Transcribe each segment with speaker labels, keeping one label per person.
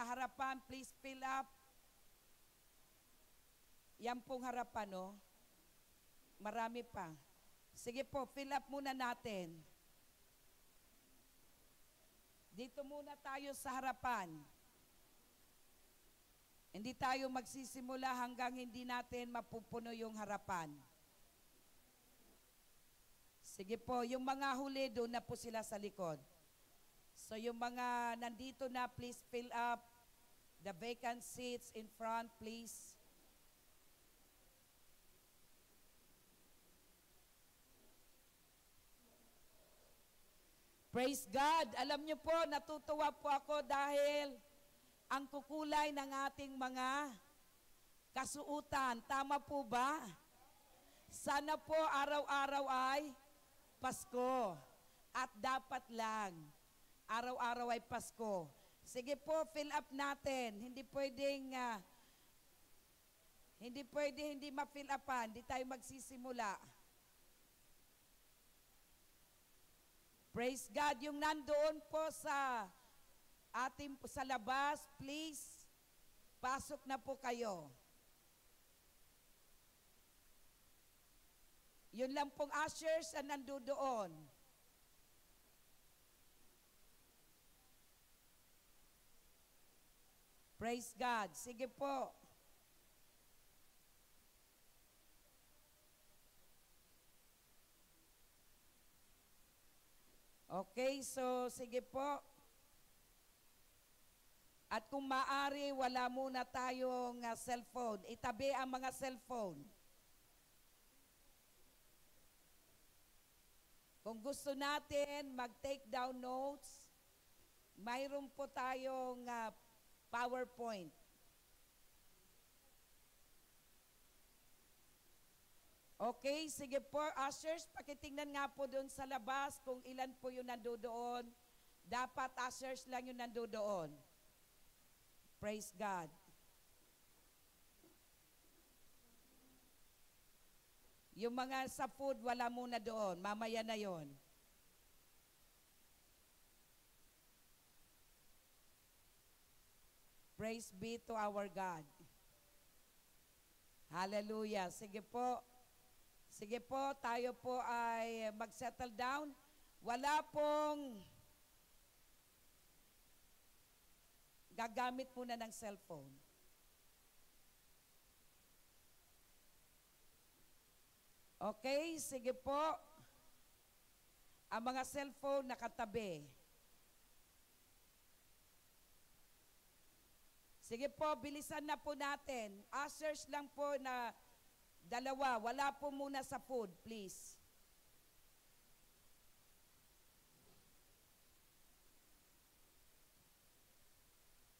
Speaker 1: harapan, please fill up. Yan pong harapan, no? Marami pa. Sige po, fill up muna natin. Dito muna tayo sa harapan. Hindi tayo magsisimula hanggang hindi natin mapupuno yung harapan. Sige po, yung mga huli doon na po sila sa likod. So yung mga nandito na, please fill up the vacant seats in front, please. Praise God! Alam niyo po, natutuwa po ako dahil ang kukulay ng ating mga kasuutan. Tama po ba? Sana po araw-araw ay Pasko. At dapat lang, araw-araw ay Pasko. Sige po, fill up natin. Hindi pwedeng hindi ma-fill upan. Hindi tayo magsisimula. Praise God. Yung nandoon po sa sa labas, please, pasok na po kayo. Yun lang pong ushers ang nandoon. Praise God. Sige po. Okay, so sige po. At kung maaari, wala muna tayong cellphone. Itabi ang mga cellphone. Kung gusto natin mag-take down notes, mayroon po tayong PowerPoint. Okay, sige po, ushers, pakitingnan nga po doon sa labas kung ilan po yung nandoon. Dapat ushers lang yung nandoon. Praise God. Yung mga sa food, wala muna doon. Mamaya na yon. Praise be to our God. Hallelujah. Sige po. Sige po, tayo po ay mag-settle down. Wala pong gagamit muna ng cellphone. Okay, sige po. Ang mga cellphone nakatabi. Sige po, bilisan na po natin. Ushers lang po na dalawa. Wala po muna sa food, please.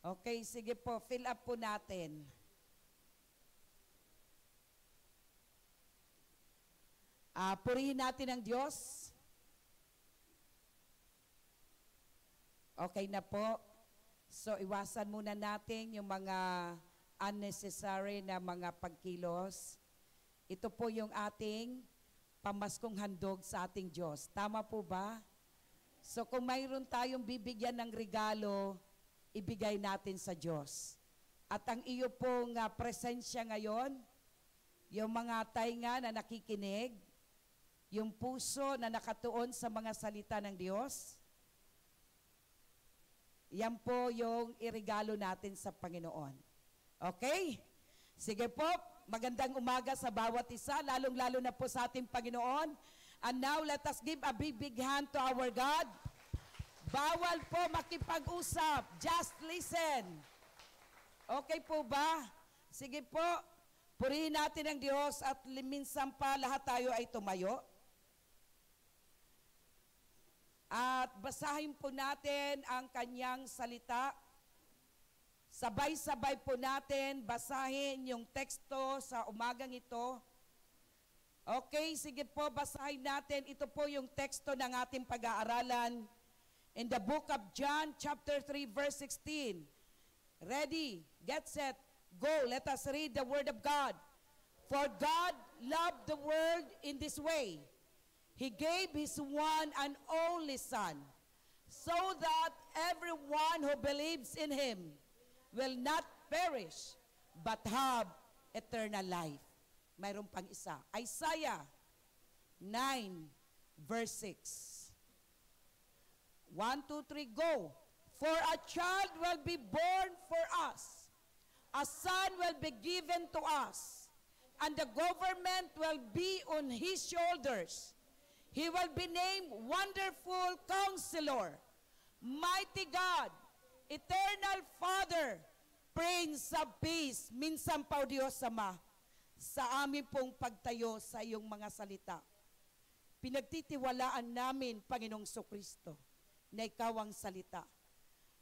Speaker 1: Okay, sige po. Fill up po natin. Purihin natin ang Diyos. Okay na po. So, iwasan muna natin yung mga unnecessary na mga pagkilos. Ito po yung ating pamaskong handog sa ating Diyos. Tama po ba? So, kung mayroon tayong bibigyan ng regalo, ibigay natin sa Diyos. At ang iyo pong presensya ngayon, yung mga tainga na nakikinig, yung puso na nakatuon sa mga salita ng Diyos, yan po yung irigalo natin sa Panginoon. Okay? Sige po, magandang umaga sa bawat isa, lalong-lalo na po sa ating Panginoon. And now, let us give a big hand to our God. Bawal po makipag-usap. Just listen. Okay po ba? Sige po, purihin natin ang Diyos at minsan pa lahat tayo ay tumayo. At basahin po natin ang kanyang salita. Sabay-sabay po natin basahin yung teksto sa umagang ito. Okay, sige po, basahin natin. Ito po yung teksto ng ating pag-aaralan. In the book of John, chapter 3, verse 16. Ready, get set, go. Let us read the word of God. For God loved the world in this way. He gave His one and only Son, so that everyone who believes in Him will not perish, but have eternal life. Mayroon pang isa. Isaiah 9, verse 6. 1, 2, 3, go. For a child will be born for us, a son will be given to us, and the government will be on his shoulders. He will be named Wonderful Counselor, Mighty God, Eternal Father, Prince of Peace. Minsan pa, O Diyos Ama, sa amin pong pagtayo sa iyong mga salita, pinagtitiwalaan namin, Panginoong Sokristo, na ikaw ang salita.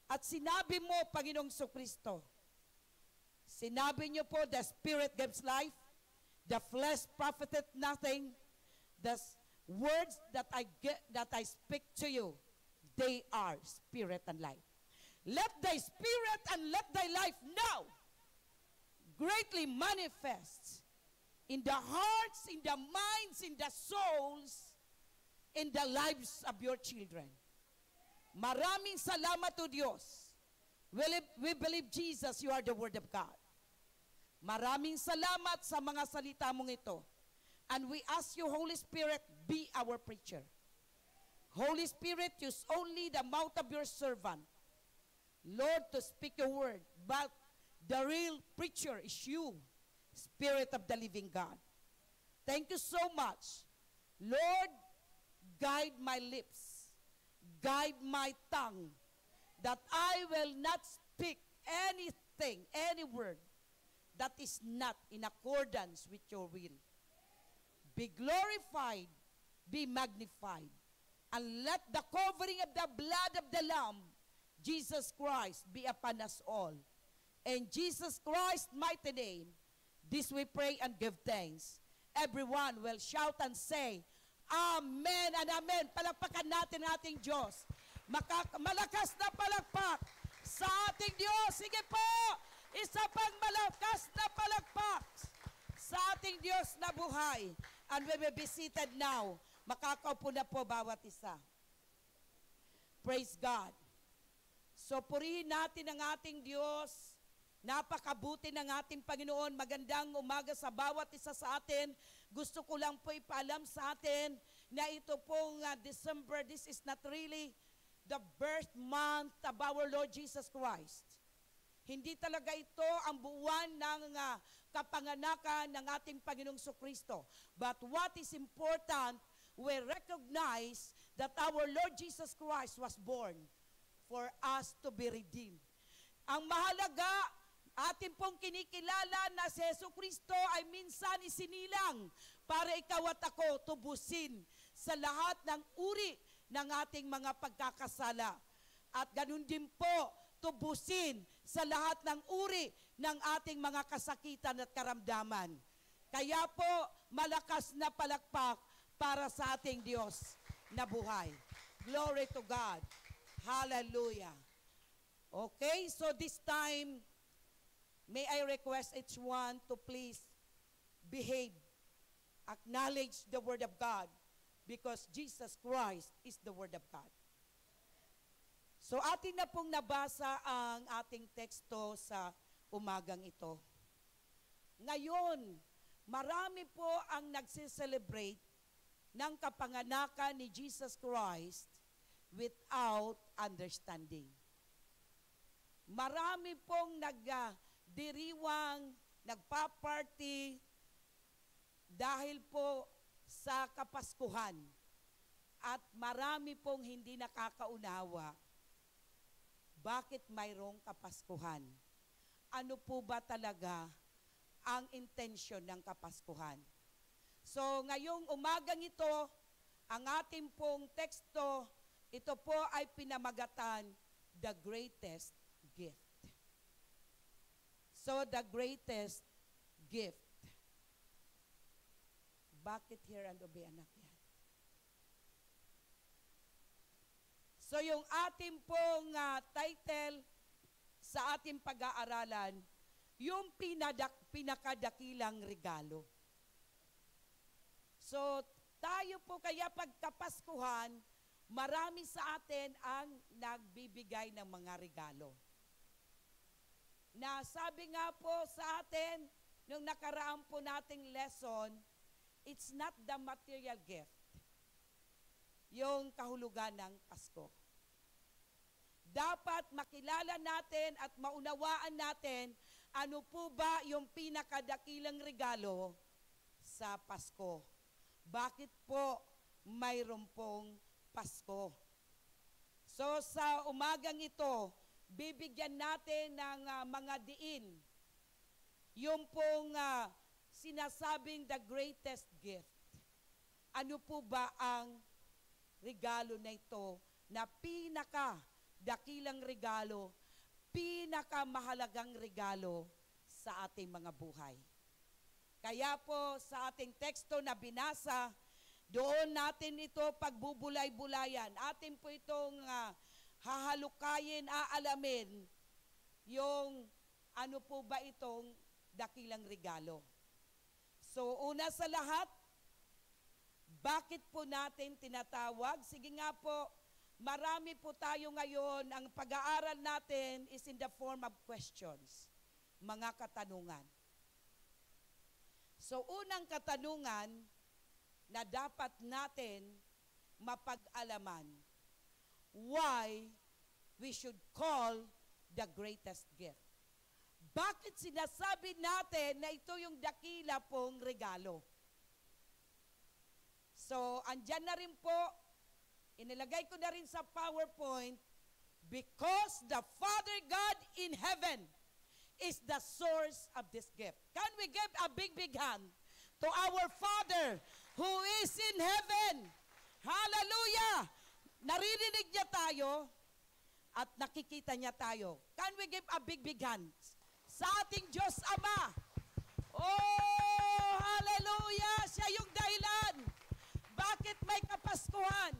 Speaker 1: At sinabi mo, Panginoong Sokristo, sinabi niyo po, the Spirit gives life, the flesh profiteth nothing, the words that I speak to you, they are spirit and life. Let thy spirit and let thy life now greatly manifest in the hearts, in the minds, in the souls, in the lives of your children. Maraming salamat, O Diyos. We believe, Jesus, you are the Word of God. Maraming salamat sa mga salita mong ito. And we ask you, Holy Spirit, be our preacher. Holy Spirit, use only the mouth of your servant, Lord, to speak your word. But the real preacher is you, Spirit of the living God. Thank you so much. Lord, guide my lips, guide my tongue, that I will not speak anything, any word, that is not in accordance with your will. Be glorified, be magnified, and let the covering of the blood of the Lamb, Jesus Christ, be upon us all. In Jesus Christ's mighty name, this we pray and give thanks. Everyone will shout and say, Amen and Amen. Palakpakan natin ating Diyos. Malakas na palakpak sa ating Diyos. Sige po! Isa pang malakas na palakpak sa ating Diyos na buhay. And we will be seated now. Makakaupo na po bawat isa. Praise God. So purihin natin ang ating Diyos. Napakabuti ng ating Panginoon. Magandang umaga sa bawat isa sa atin. Gusto ko lang po ipaalam sa atin na ito pong December, this is not really the birth month of our Lord Jesus Christ. Hindi talaga ito ang buwan ng kapanganakan ng ating Panginoong Sokristo. But what is important, we recognize that our Lord Jesus Christ was born for us to be redeemed. Ang mahalaga, atin pong kinikilala na si Jesucristo ay minsan isinilang para ikaw at ako tubusin sa lahat ng uri ng ating mga pagkakasala. At ganun din po, tubusin sa lahat ng uri ng ating mga kasakitan at karamdaman. Kaya po, malakas na palakpak para sa ating Diyos na buhay. Glory to God. Hallelujah. Okay, so this time, may I request each one to please behave, acknowledge the Word of God, because Jesus Christ is the Word of God. So atin na pong nabasa ang ating teksto sa umagang ito. Ngayon, marami po ang nagsiselebrate ng kapanganakan ni Jesus Christ without understanding. Marami pong nagdiriwang, nagpa-party dahil po sa Kapaskuhan. At marami pong hindi nakakaunawa bakit mayroong Kapaskuhan. Ano po ba talaga ang intensyon ng Kapaskuhan? So ngayong umagang ito, ang ating pong teksto, ito po ay pinamagatan, the greatest gift. So the greatest gift. Bakit here and obey anak yan? So yung ating pong title sa ating pag-aaralan, yung pinakadakilang regalo. So tayo po kaya pagkapaskuhan, marami sa atin ang nagbibigay ng mga regalo. na sabi nga po sa atin, nung nakaraan po nating lesson, it's not the material gift, yung kahulugan ng Pasko. Dapat makilala natin at maunawaan natin ano po ba yung pinakadakilang regalo sa Pasko. Bakit po mayroon pong Pasko? So sa umagang ito, bibigyan natin ng mga diin. Yung pong sinasabing the greatest gift. Ano po ba ang regalo na ito na pinakadakilang regalo, pinakamahalagang regalo sa ating mga buhay? Kaya po sa ating teksto na binasa, doon natin ito pagbubulay-bulayan. Atin po itong hahalukayin, aalamin yung ano po ba itong dakilang regalo. So una sa lahat, bakit po natin tinatawag? Sige nga po, marami po tayo ngayon, ang pag-aaral natin is in the form of questions, mga katanungan. So unang katanungan na dapat natin mapag-alaman, why we should call the greatest gift. Bakit sinasabi natin na ito yung dakila pong regalo? So, andyan na rin po, inilagay ko na rin sa PowerPoint, because the Father God in heaven is the source of this gift. Can we give a big hand to our Father who is in heaven? Hallelujah! Naririnig niya tayo at nakikita niya tayo. Can we give a big hand sa ating Diyos Ama? Oh, hallelujah! Siya yung dahilan. Bakit may Kapaskuhan?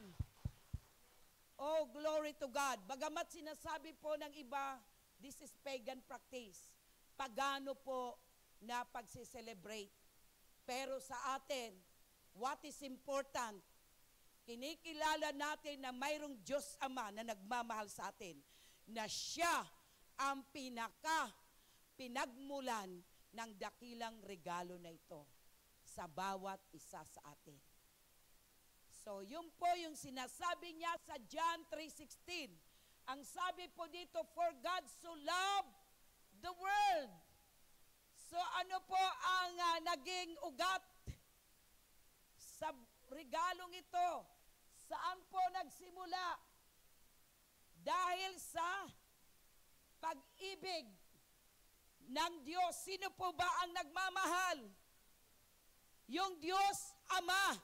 Speaker 1: Oh, glory to God. Bagamat sinasabi po ng iba, this is pagan practice. Pagano po na pagsiselebrate. Pero sa atin, what is important? Kinikilala natin na mayroong Diyos Ama na nagmamahal sa atin, na siya ang pinagmulan ng dakilang regalo na ito sa bawat isa sa atin. So, yun po yung sinasabi niya sa John 3:16. Ang sabi po dito, for God so loved the world. So, ano po ang naging ugat sa regalong ito? Saan po nagsimula? Dahil sa pag-ibig ng Diyos. Sino po ba ang nagmamahal? Yung Diyos Ama.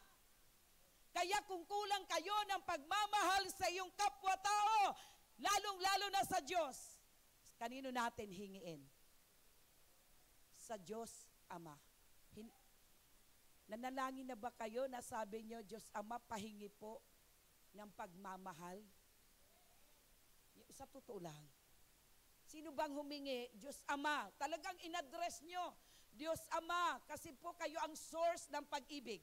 Speaker 1: Kaya kung kulang kayo ng pagmamahal sa iyong kapwa-tao, lalong-lalo na sa Diyos, kanino natin hingiin? Sa Diyos Ama. Nanalangin na ba kayo na sabi nyo, Diyos Ama, pahingi po ng pagmamahal? Sa totoo lang. Sino bang humingi? Diyos Ama. Talagang in-address nyo, Diyos Ama, kasi po kayo ang source ng pag-ibig.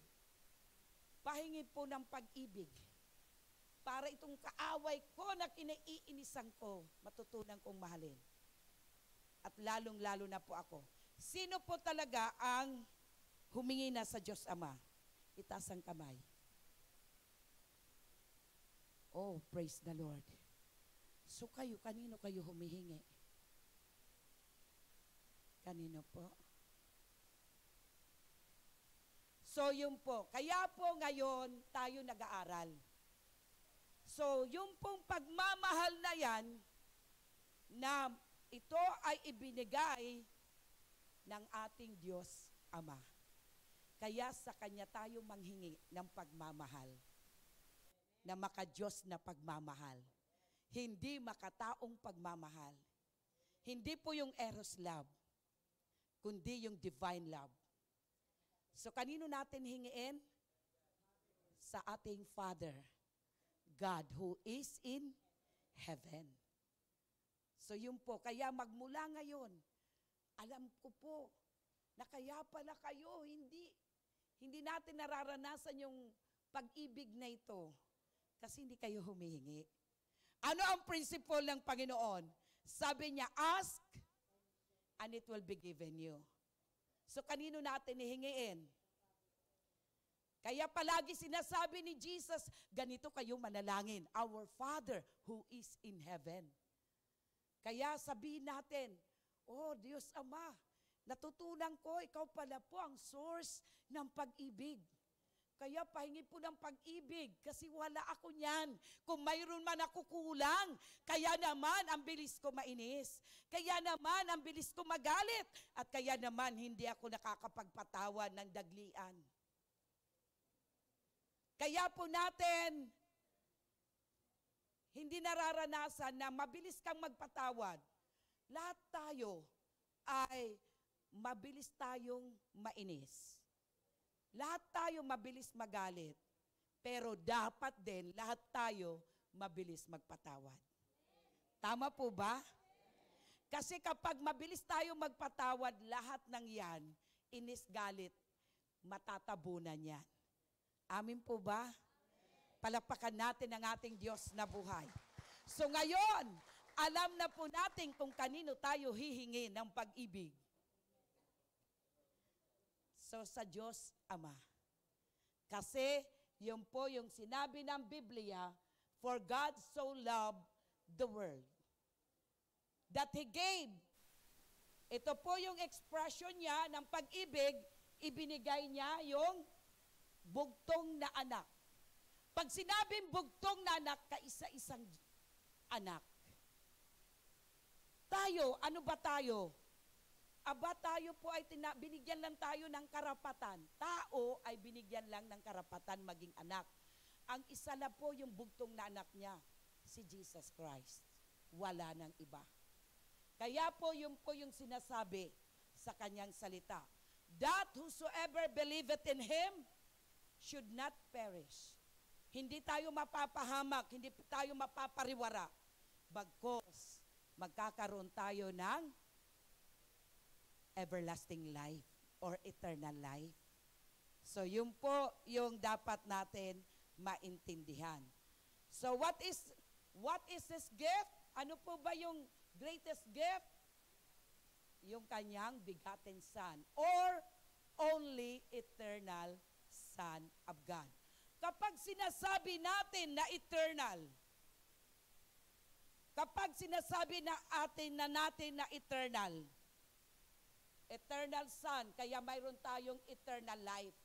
Speaker 1: Pahingi po ng pag-ibig para itong kaaway ko na kinaiinisan ko, matutunan kong mahalin. At lalong-lalo na po ako. Sino po talaga ang humingi na sa Diyos Ama? Itaas ang kamay. Oh, praise the Lord. So kayo, kanino kayo humihingi? Kanino po? So yun po, kaya po ngayon tayo nag-aaral. So yung pong pagmamahal na yan, na ito ay ibinigay ng ating Diyos Ama. Kaya sa Kanya tayo manghingi ng pagmamahal. Na maka-Diyos na pagmamahal. Hindi makataong pagmamahal. Hindi po yung eros love, kundi yung divine love. So kanino natin hingiin? Sa ating Father, God who is in heaven. So yun po, kaya magmula ngayon, alam ko po, na kaya pala kayo, hindi natin nararanasan yung pag-ibig na ito kasi hindi kayo humihingi. Ano ang principle ng Panginoon? Sabi niya, ask and it will be given you. So kanino natin hihingiin? Kaya palagi sinasabi ni Jesus, ganito kayo manalangin, Our Father who is in heaven. Kaya sabihin natin, oh Diyos Ama, natutunan ko, ikaw pala po ang source ng pag-ibig. Kaya pahingi po ng pag-ibig kasi wala ako niyan. Kung mayroon man ako kulang, kaya naman ang bilis ko mainis. Kaya naman ang bilis ko magalit. At kaya naman hindi ako nakakapagpatawad ng daglian. Kaya po natin, hindi nararanasan na mabilis kang magpatawad. Lahat tayo ay mabilis tayong mainis. Lahat tayo mabilis magalit. Pero dapat din, lahat tayo mabilis magpatawad. Tama po ba? Kasi kapag mabilis tayo magpatawad, lahat ng yan, inis galit, matatabunan yan. Amin po ba? Palakpakan natin ang ating Diyos na buhay. So ngayon, alam na po natin kung kanino tayo hihingi ng pag-ibig. So sa Diyos Ama. Kasi yun po yung sinabi ng Biblia, for God so loved the world that He gave. Ito po yung expression niya ng pag-ibig, ibinigay niya yung bugtong na anak. Pag sinabing bugtong na anak, kaisa-isang anak. Tayo, ano ba tayo? Aba tayo po ay binigyan lang tayo ng karapatan. Tao ay binigyan lang ng karapatan maging anak. Ang isa na po yung bugtong na anak niya, si Jesus Christ. Wala nang iba. Kaya po yung sinasabi sa kanyang salita, that whosoever believeth in Him should not perish. Hindi tayo mapapahamak, hindi tayo mapapariwara. Bagkus, magkakaroon tayo ng everlasting life or eternal life. So yun po yung dapat natin maintindihan. So what is this gift? Ano po ba yung greatest gift? Yung kanyang begotten Son or only eternal Son of God. Kapag sinasabi natin na eternal, kapag sinasabi natin na eternal Son, kaya mayroon tayong eternal life.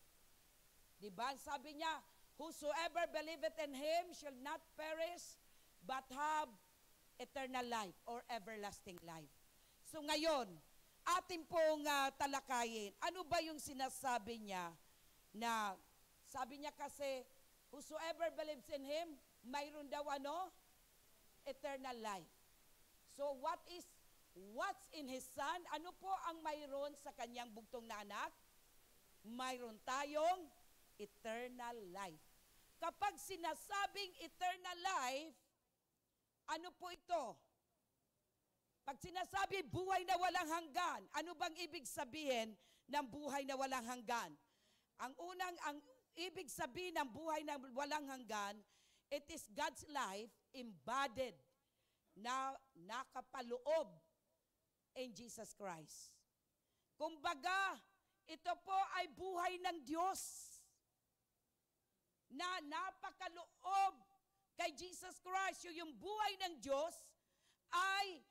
Speaker 1: Diba? Sabi niya, whosoever believeth in Him shall not perish, but have eternal life or everlasting life. So ngayon, atin pong talakayin, ano ba yung sinasabi niya na, sabi niya kasi, whosoever believes in Him, mayroon daw eternal life. So what's in His Son? Ano po ang mayroon sa kanyang bugtong na anak? Mayroon tayong eternal life. Kapag sinasabing eternal life, ano po ito? Pag sinasabi buhay na walang hanggan, ano bang ibig sabihin ng buhay na walang hanggan? Ang ibig sabihin ng buhay na walang hanggan, it is God's life embodied na nakapaloob in Jesus Christ. Kumbaga, ito po ay buhay ng Diyos na napakaloob kay Jesus Christ. Yung buhay ng Diyos ay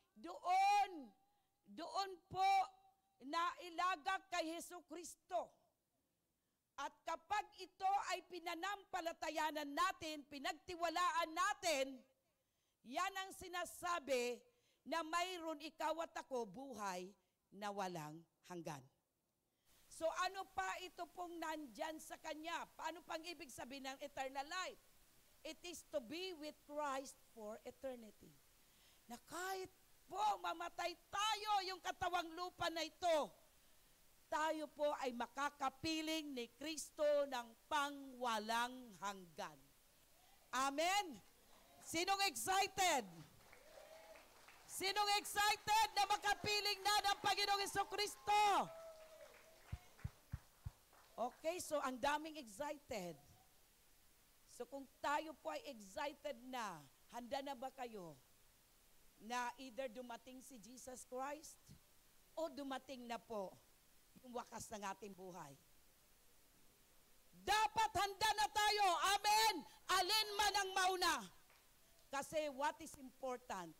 Speaker 1: doon po na ilagak kay Jesucristo. At kapag ito ay pinanampalatayanan natin, pinagtiwalaan natin, yan ang sinasabi na mayroon ikaw at ako buhay na walang hanggan. So ano pa ito pong nandyan sa Kanya? Paano pang ibig sabihin ng eternal life? It is to be with Christ for eternity. Na kahit po mamatay tayo yung katawang lupa na ito, tayo po ay makakapiling ni Kristo ng pangwalang hanggan. Amen? Sinong excited? Sinong excited na makapiling na ng Panginoong Jesucristo? Okay, so ang daming excited. So kung tayo po ay excited na, handa na ba kayo na either dumating si Jesus Christ o dumating na po yung wakas ng ating buhay? Dapat handa na tayo. Amen. Alin man ang mauna. Kasi what is important,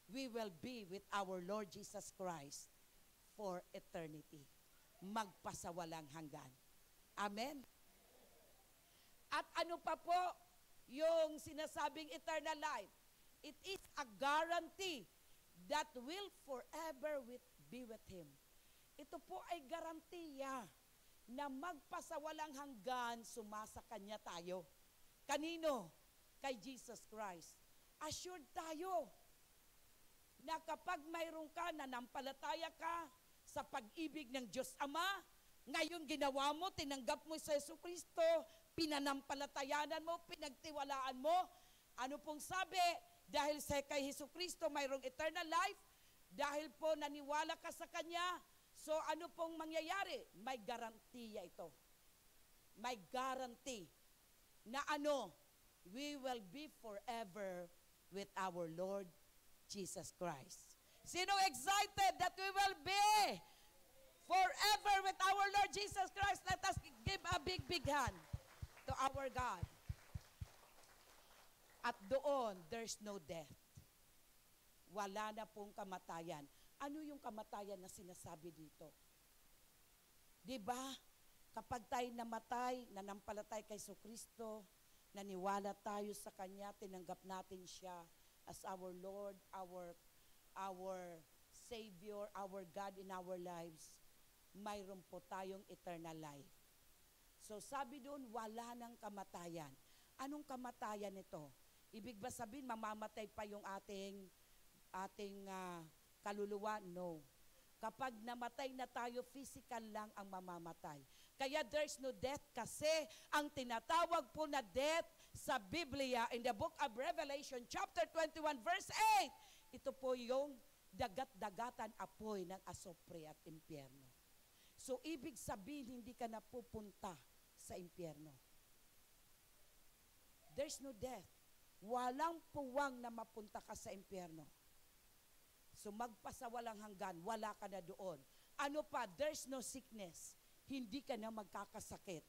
Speaker 1: we will be with our Lord Jesus Christ for eternity. Magpasawalang hanggan. Amen. At ano pa po yung sinasabing eternal life? It is a guarantee that will forever be with Him. Ito po ay garantiya na magpasawalang hanggan sumasa Kanya tayo. Kanino? Kay Jesus Christ. Assured tayo na kapag mayroon ka, nanampalataya ka sa pag-ibig ng Diyos Ama, ngayon ginawa mo, tinanggap mo sa Yesu Kristo, pinanampalatayanan mo, pinagtiwalaan mo, ano pong sabi? Dahil sa kay Yesu Kristo mayroong eternal life, dahil po naniwala ka sa Kanya, so ano pong mangyayari? May garantiya ito. May guarantee na ano? We will be forever with our Lord Jesus Christ. Sino excited that we will be forever with our Lord Jesus Christ? Let us give a big, big hand to our God. At doon, there's no death. Wala na pong kamatayan. Ano yung kamatayan na sinasabi dito? Diba? Kapag tayo namatay, nanampalatay kay Kristo, naniwala tayo sa Kanya, tinanggap natin siya as our Lord, our Savior, our God in our lives, mayroon po tayong eternal life. So sabi doon, wala nang kamatayan. Anong kamatayan ito? Ibig ba sabihin, mamamatay pa yung ating kaluluwa? No. Kapag namatay na tayo, physical lang ang mamamatay. Kaya there's no death kasi ang tinatawag po na death sa Biblia, in the book of Revelation, chapter 21, verse 8, ito po yung dagat-dagatan apoy ng asopre at impyerno. So, ibig sabihin, hindi ka napupunta sa impyerno. There's no death. Walang puwang na mapunta ka sa impyerno. So, magpasawalang hanggan, wala ka na doon. Ano pa? There's no sickness. Hindi ka na magkakasakit.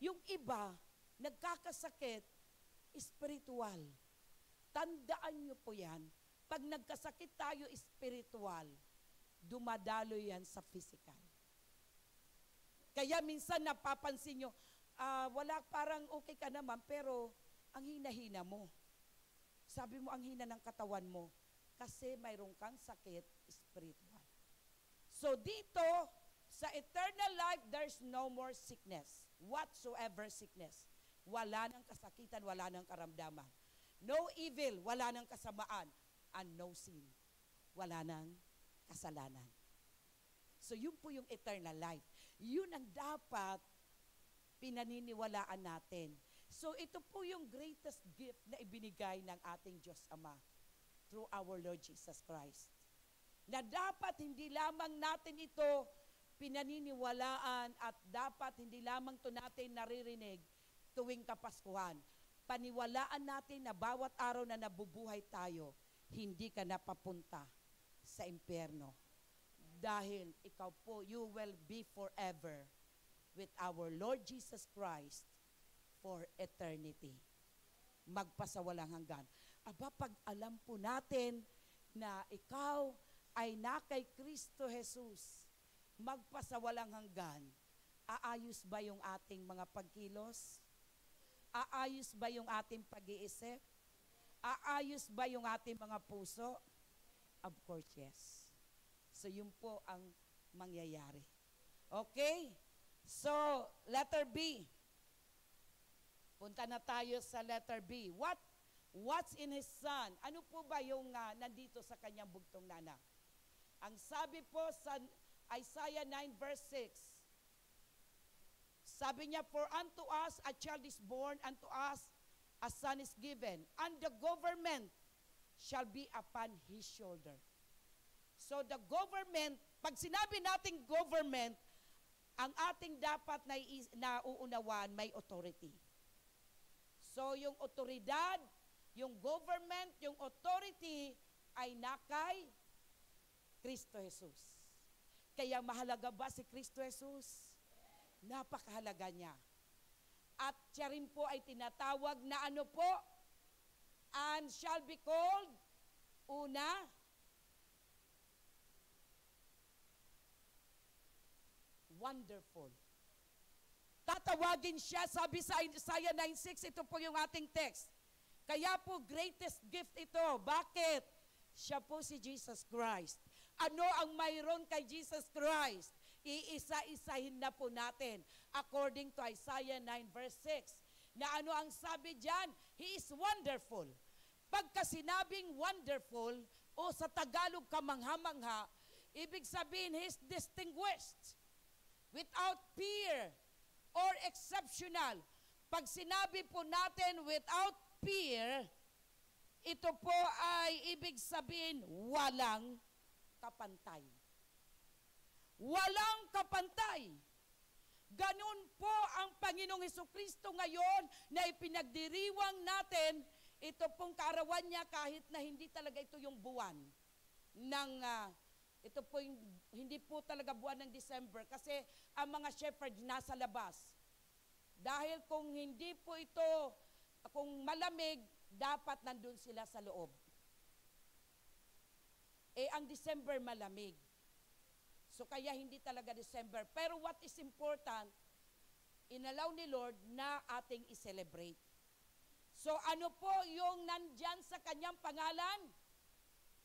Speaker 1: Yung iba, nagkakasakit, spiritual. Tandaan nyo po yan, pag nagkasakit tayo spiritual, dumadalo yan sa physical. Kaya minsan napapansin nyo, wala, parang okay ka naman, pero ang hina-hina mo. Sabi mo, ang hina ng katawan mo, kasi mayroon kang sakit spiritual. So dito, sa eternal life, there's no more sickness. Whatsoever sickness. Wala nang kasakitan, wala nang karamdaman. No evil, wala nang kasamaan. And no sin. Wala nang kasalanan. So yun po yung eternal life. Yun ang dapat pinaniniwalaan natin. So ito po yung greatest gift na ibinigay ng ating Diyos Ama through our Lord Jesus Christ. Na dapat hindi lamang natin ito pinaniniwalaan at dapat hindi lamang ito natin naririnig tuwing Kapaskuhan. Paniwalaan natin na bawat araw na nabubuhay tayo, hindi ka napapunta sa impyerno. Dahil ikaw po, you will be forever with our Lord Jesus Christ for eternity. Magpasawalang hanggan. Aba, pag alam po natin na ikaw ay na kay Kristo Jesus, magpasawalang hanggan, aayos ba yung ating mga pagkilos? Aayos ba yung ating pag-iisip? Aayos ba yung ating mga puso? Of course, yes. So, yun po ang mangyayari. Okay? So, letter B. Punta na tayo sa letter B. What's in His Son? Ano po ba yung nandito sa kanyang bugtong na anak? Ang sabi po sa Isaiah 9 verse 6, sabi niya, for unto us a child is born, unto us a son is given, and the government shall be upon His shoulder. So the government, pag sinabi nating government, ang ating dapat na uunawaan, may authority. So yung otoridad, yung government, yung authority ay nakay Kristo Jesus. Kaya mahalaga ba si Kristo Jesus? Napakahalaga niya. At siya rin po ay tinatawag na ano po? And shall be called, una, wonderful. Tatawagin siya, sabi sa Isaiah 9:6, ito po yung ating text. Kaya po greatest gift ito. Bakit? Siya po si Jesus Christ. Ano ang mayroon kay Jesus Christ? Iisa-isahin na po natin according to Isaiah 9:6. Na ano ang sabi diyan? He is wonderful. Pagka sinabing wonderful o sa Tagalog kamangha-mangha, ibig sabihin he is distinguished, without peer or exceptional. Pag sinabi po natin without peer, ito po ay ibig sabihin walang kapantay. Walang kapantay. Ganun po ang Panginoong Hesukristo ngayon na ipinagdiriwang natin. Ito pong kaarawan niya kahit na hindi talaga ito yung buwan ng ito po yung, hindi po talaga buwan ng December kasi ang mga shepherds nasa labas. Dahil kung hindi po ito, kung malamig, dapat nandun sila sa loob. Ang December malamig. So kaya hindi talaga December. Pero what is important, inalaw ni Lord na ating i-celebrate. So ano po yung nandyan sa kanyang pangalan?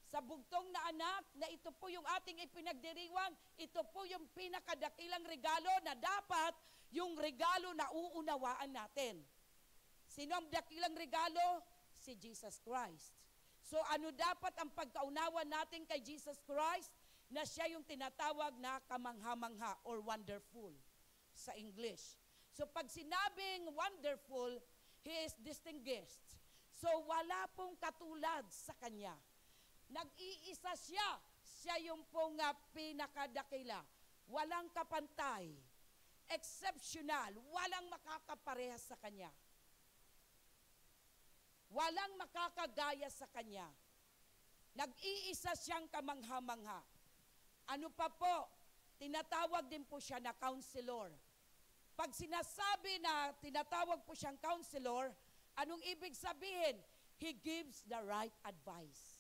Speaker 1: Sa bugtong na anak, na ito po yung ating ipinagdiriwang, ito po yung pinakadakilang regalo na dapat yung regalo na uunawaan natin. Sino ang dakilang regalo? Si Jesus Christ. So ano dapat ang pagkaunawa natin kay Jesus Christ? Na siya yung tinatawag na kamangha-mangha or wonderful sa English. So pag sinabing wonderful, He is distinguished. So wala pong katulad sa Kanya. Nag-iisa siya. Siya yung pong pinakadakila. Walang kapantay. Exceptional. Walang makakaparehas sa Kanya. Walang makakagaya sa Kanya. Nag-iisa siyang kamangha-mangha. Ano pa po? Tinatawag din po siya na counselor. Pag sinasabi na tinatawag po siyang counselor, anong ibig sabihin? He gives the right advice.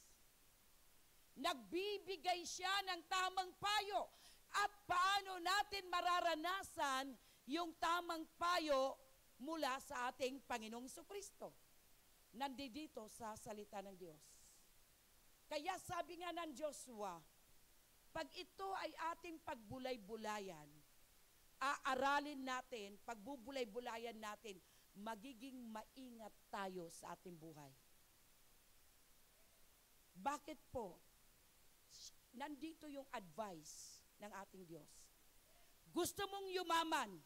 Speaker 1: Nagbibigay siya ng tamang payo. At paano natin mararanasan yung tamang payo mula sa ating Panginoong Hesukristo? Nandito sa salita ng Diyos. Kaya sabi nga ng Joshua, pag ito ay ating pagbulay-bulayan, aaralin natin, pagbubulay-bulayan natin, magiging maingat tayo sa ating buhay. Bakit po? Nandito yung advice ng ating Diyos. Gusto mong yumaman.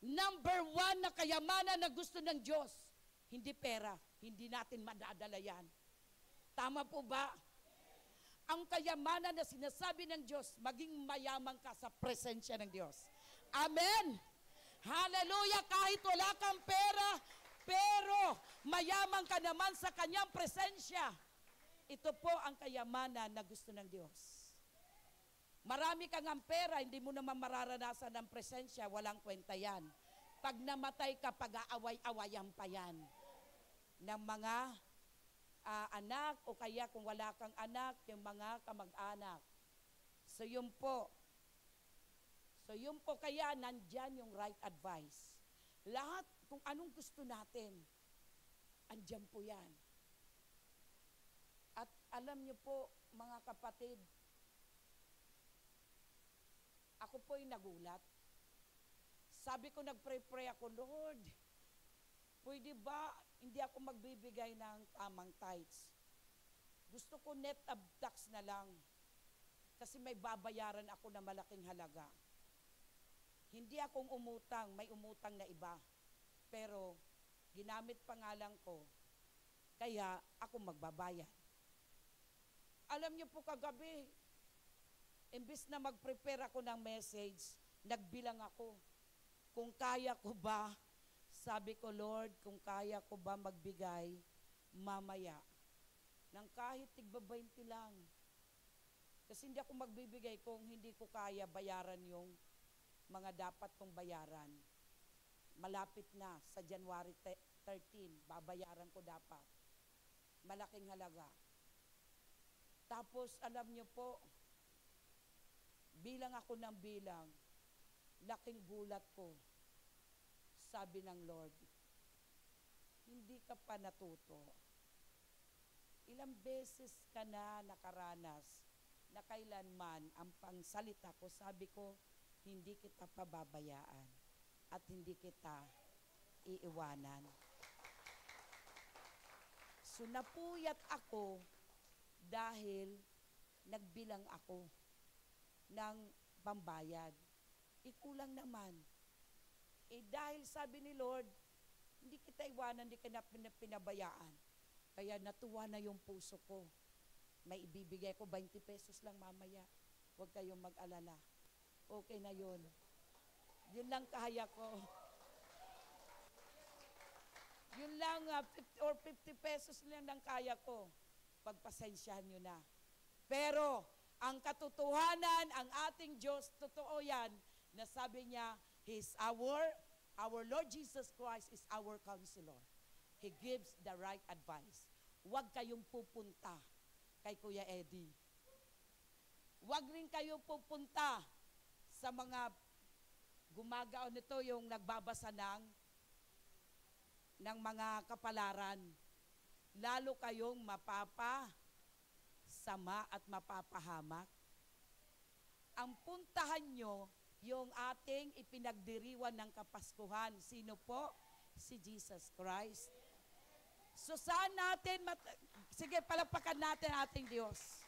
Speaker 1: Number 1 na kayamanan na gusto ng Diyos, hindi pera, hindi natin madadala yan. Tama po ba? Ang kayamanan na sinasabi ng Diyos, maging mayaman ka sa presensya ng Diyos. Amen! Hallelujah! Kahit wala kang pera, pero mayaman ka naman sa kanyang presensya. Ito po ang kayamanan na gusto ng Diyos. Marami kang ang pera, hindi mo naman mararanasan ng presensya, walang kwenta yan. Pag namatay ka, pag-aaway-awayan pa yan ng mga anak o kaya kung wala kang anak, yung mga kamag-anak. So yun po. Kaya nandyan yung right advice. Lahat kung anong gusto natin, andyan po yan. At alam niyo po, mga kapatid, ako po'y nagulat. Sabi ko, nagpray-pray ako, Lord, pwede ba hindi ako magbibigay ng tamang tithes? Gusto ko net of tax na lang. Kasi may babayaran ako na malaking halaga. Hindi akong umutang, may umutang na iba. Pero ginamit pangalan ko, kaya ako magbabayad. Alam niyo po kagabi, imbis na mag-prepare ako ng message, nagbilang ako. Kung kaya ko ba, sabi ko, Lord, kung kaya ko ba magbigay mamaya ng kahit tigba 20 lang. Kasi hindi ako magbibigay kung hindi ko kaya bayaran yung mga dapat kong bayaran. Malapit na sa January 13, babayaran ko dapat. Malaking halaga. Tapos, alam niyo po, bilang ako ng bilang, laking gulat ko, sabi ng Lord, hindi ka pa natuto. Ilang beses ka na nakaranas na kailanman ang pangsalita ko, sabi ko, hindi kita pababayaan at hindi kita iiwanan. So napuyat ako dahil nagbilang ako ng pambayad. Ikulang naman. Dahil sabi ni Lord, hindi kita iwanan, hindi ka na pinabayaan. Kaya natuwa na yung puso ko. May ibibigay ko 20 pesos lang mamaya. Huwag kayong mag-alala. Okay na yun. Yun lang kaya ko. Yun lang, 50 pesos lang kaya ko. Pagpasensyahan nyo na. Pero, ang katotohanan, ang ating Diyos, totoo yan, na sabi niya, our Lord Jesus Christ is our counselor. He gives the right advice. Huwag kayong pupunta kay Kuya Eddie. Huwag rin kayong pupunta sa mga gumagaon nito, yung nagbabasa ng mga kapalaran. Lalo kayong mapapasama at mapapahamak. Ang puntahan nyo, yung ating ipinagdiriwan ng Kapaskuhan. Sino po? Si Jesus Christ. So saan natin, sige, palapakan natin ating Diyos.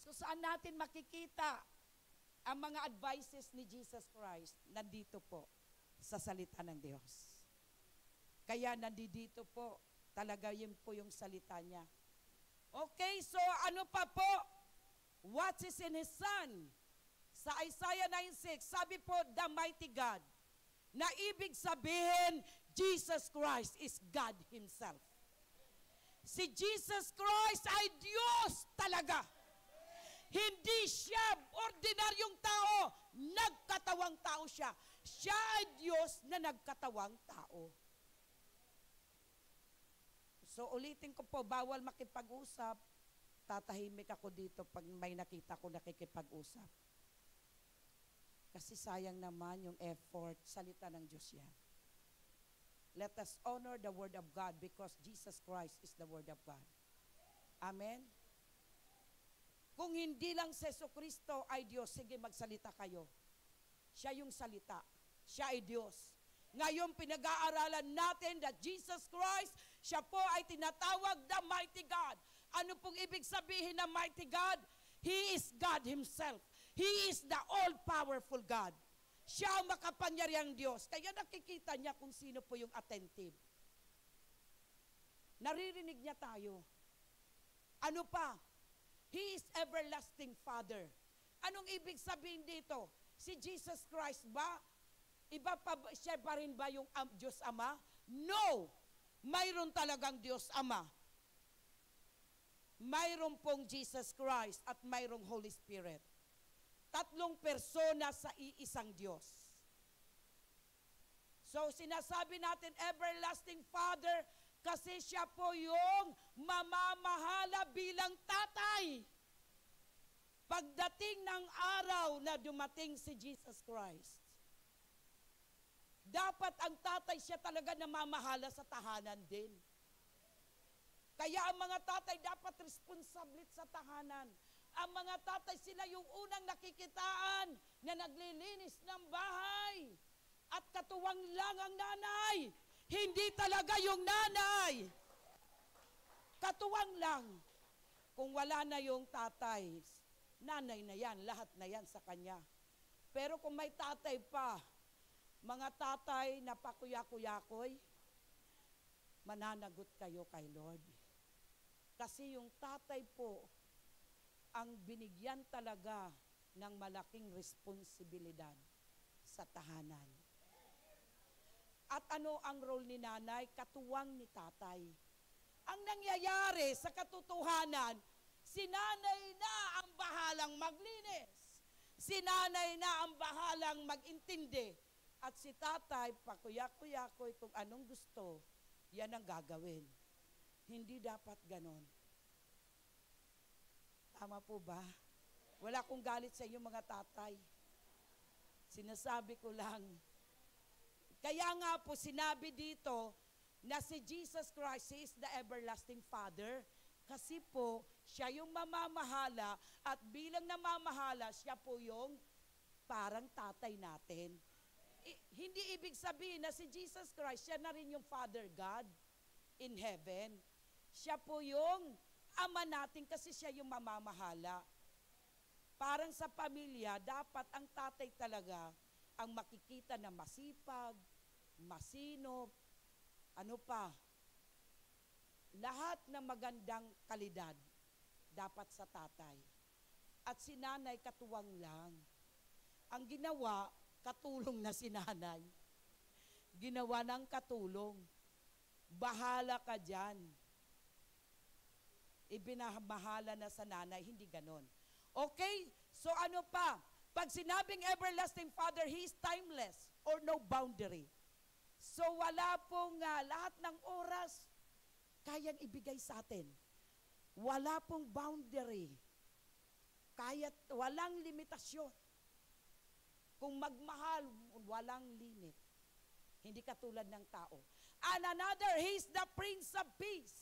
Speaker 1: So saan natin makikita ang mga advices ni Jesus Christ? Nandito po sa salita ng Diyos. Kaya nandito po, talaga yun po yung salita niya. Okay, so ano pa po? What is in His Son? Sa Isaiah 9:6, sabi po, the mighty God, na ibig sabihin, Jesus Christ is God Himself. Si Jesus Christ ay Diyos talaga. Hindi siya ordinaryong tao, nagkatawang tao siya. Siya ay Diyos na nagkatawang tao. So ulitin ko po, bawal makipag-usap. Tatahimik ako dito pag may nakita ko nakikipag-usap. Kasi sayang naman yung effort, salita ng Diyos yan. Let us honor the Word of God because Jesus Christ is the Word of God. Amen? Kung hindi lang si Jesucristo ay Diyos, sige magsalita kayo. Siya yung salita. Siya ay Diyos. Ngayon pinag-aaralan natin that Jesus Christ, siya po ay tinatawag the mighty God. Ano pong ibig sabihin ng mighty God? He is God Himself. He is the all-powerful God. Siya ang makapangyarihang Diyos. Kaya nakikita niya kung sino po yung attentive. Naririnig niya tayo. Ano pa? He is everlasting Father. Anong ibig sabihin dito? Si Jesus Christ ba? Iba pa, siya pa rin ba yung Diyos Ama? No! Mayroon talagang Diyos Ama. Mayroon pong Jesus Christ at mayroong Holy Spirit. Tatlong persona sa iisang Diyos. So sinasabi natin, everlasting Father, kasi siya po yung mamamahala bilang tatay. Pagdating ng araw na dumating si Jesus Christ, dapat ang tatay siya talaga namamahala sa tahanan din. Kaya ang mga tatay dapat responsable sa tahanan. Ang mga tatay, sila yung unang nakikitaan na naglilinis ng bahay. At katuwang lang ang nanay. Hindi talaga yung nanay. Katuwang lang. Kung wala na yung tatay, nanay na yan, lahat na yan sa kanya. Pero kung may tatay pa, mga tatay na pakuyakuyakoy, mananagot kayo kay Lord. Kasi yung tatay po, ang binigyan talaga ng malaking responsibilidad sa tahanan. At ano ang role ni nanay? Katuwang ni tatay. Ang nangyayari sa katotohanan, si nanay na ang bahalang maglinis. Si nanay na ang bahalang mag-intindi. At si tatay, pakuyak-kuyakoy kung anong gusto, yan ang gagawin. Hindi dapat ganon. Tama po ba? Wala kong galit sa inyo mga tatay. Sinasabi ko lang. Kaya nga po sinabi dito na si Jesus Christ is the everlasting Father. Kasi po, siya yung mamamahala at bilang namamahala, siya po yung parang tatay natin. Hindi ibig sabihin na si Jesus Christ, siya na rin yung Father God in heaven. Siya po yung ama natin kasi siya yung mamamahala. Parang sa pamilya, dapat ang tatay talaga ang makikita na masipag, masinop, ano pa, lahat ng magandang kalidad dapat sa tatay. At si nanay katuwang lang. Ang ginawa, katulong na si nanay. Ginawa ng katulong. Bahala ka dyan. Ibinabahala na sa nanay, hindi ganon. Okay? So ano pa? Pag sinabing everlasting Father, He is timeless or no boundary. So wala pong lahat ng oras kayang ibigay sa atin. Wala pong boundary. Kaya't walang limitasyon. Kung magmahal, walang limit. Hindi katulad ng tao. And another, He is the Prince of Peace.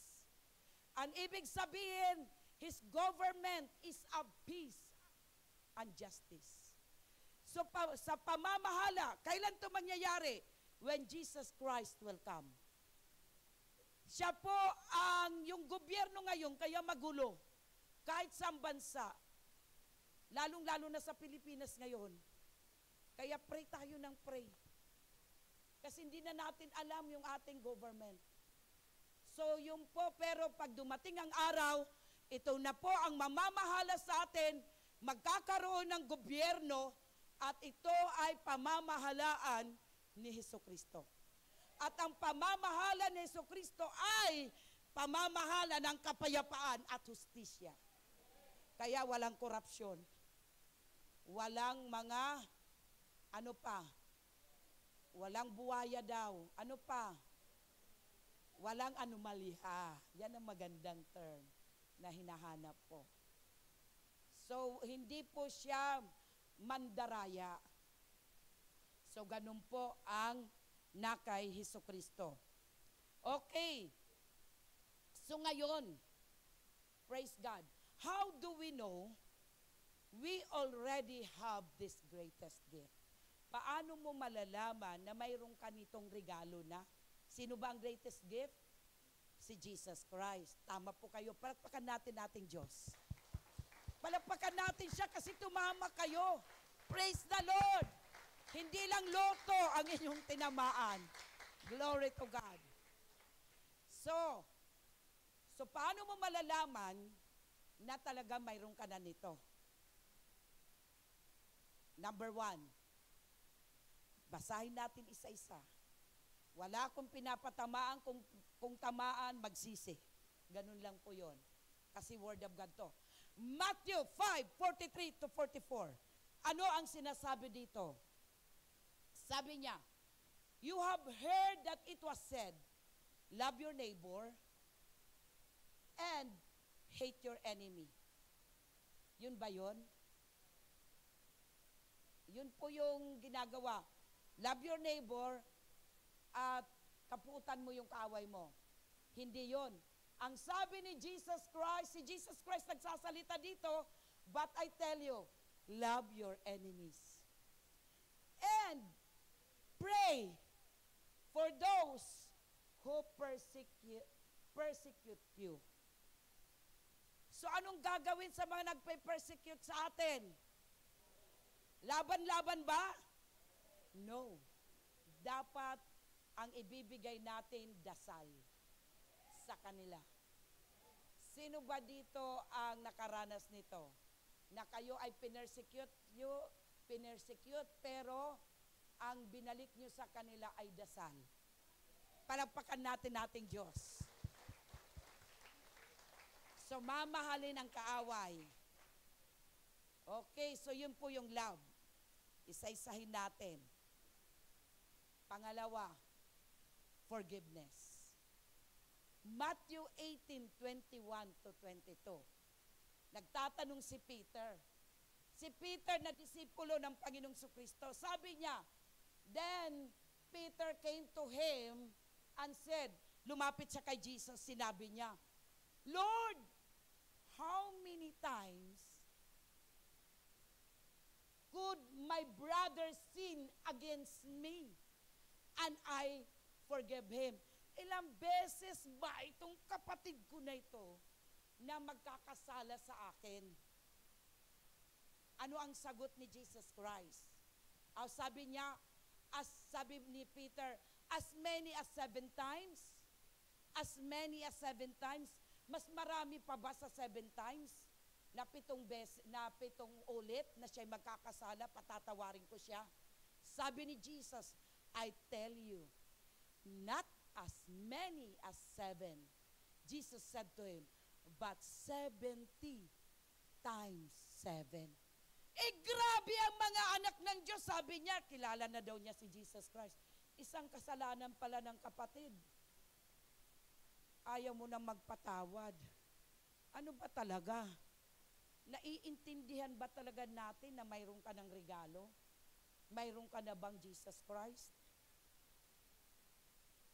Speaker 1: Ang ibig sabihin, His government is of peace and justice. So sa pamamahala, kailan ito mangyayari? When Jesus Christ will come. Siya po yung gobyerno ngayon, kaya magulo. Kahit sa bansa, lalong-lalo na sa Pilipinas ngayon. Kaya pray tayo ng pray. Kasi hindi na natin alam yung ating government. So yun po, pero pag dumating ang araw, ito na po ang mamamahala sa atin, magkakaroon ng gobyerno, at ito ay pamamahalaan ni Hesukristo. At ang pamamahala ni Hesukristo ay pamamahala ng kapayapaan at hustisya. Kaya walang korupsyon. Walang mga, ano pa? Walang buwaya daw. Ano pa? Walang anomalya. Yan ang magandang term na hinahanap po. So, hindi po siya mandaraya. So, ganun po ang nakay Hesukristo. Okay. So, ngayon, praise God. How do we know we already have this greatest gift? Paano mo malalaman na mayroong kanitong regalo na? Sino ba ang greatest gift? Si Jesus Christ. Tama po kayo. Palakpakan natin ating Diyos. Palakpakan natin siya kasi tumama kayo. Praise the Lord. Hindi lang loto ang inyong tinamaan. Glory to God. So paano mo malalaman na talaga mayroon ka na nito? Number 1, basahin natin isa-isa. Wala akong pinapatamaan, kung tamaan, magsisi. Ganun lang po yon. Kasi word of God to. Matthew 5:43 to 44. Ano ang sinasabi dito? Sabi niya, you have heard that it was said, love your neighbor and hate your enemy. Yun ba yun? Yun po yung ginagawa. Love your neighbor at kapuutan mo yung kaaway mo. Hindi yun. Ang sabi ni Jesus Christ, si Jesus Christ nagsasalita dito, but I tell you, love your enemies. And pray for those who persecute you. So anong gagawin sa mga nagpe-persecute sa atin? Laban-laban ba? No. Dapat ang ibibigay natin dasal sa kanila. Sino ba dito ang nakaranas nito? Na kayo ay pinersecute, pero ang binalik nyo sa kanila ay dasal. Palakpakan natin ating Diyos. So, mamahalin ang kaaway. Okay, so yun po yung love. Isa-isahin natin. Pangalawa, forgiveness. Matthew 18:21 to 22. Nagtatanong si Peter. Si Peter na disipulo ng Panginoong Kristo. Sabi niya, then Peter came to him and said, lumapit siya kay Jesus, sinabi niya, Lord, how many times could my brother sin against me and I forgive him? Ilang beses ba itong kapatid ko na ito na magkakasala sa akin? Ano ang sagot ni Jesus Christ? Sabi niya, sabi ni Peter, as many as 7 times? As many as 7 times? Mas marami pa ba sa 7 times? Na 7 ulit na siya'y magkakasala, patatawarin ko siya. Sabi ni Jesus, I tell you, not as many as 7. Jesus said to him, but 70 times 7. Grabe ang mga anak ng Diyos. Sabi niya, kilala na daw niya si Jesus Christ. Isang kasalanan pala ng kapatid. Ayaw mo na magpatawad. Ano ba talaga? Naiintindihan ba talaga natin na mayroon ka ng regalo? Mayroon ka na bang Jesus Christ?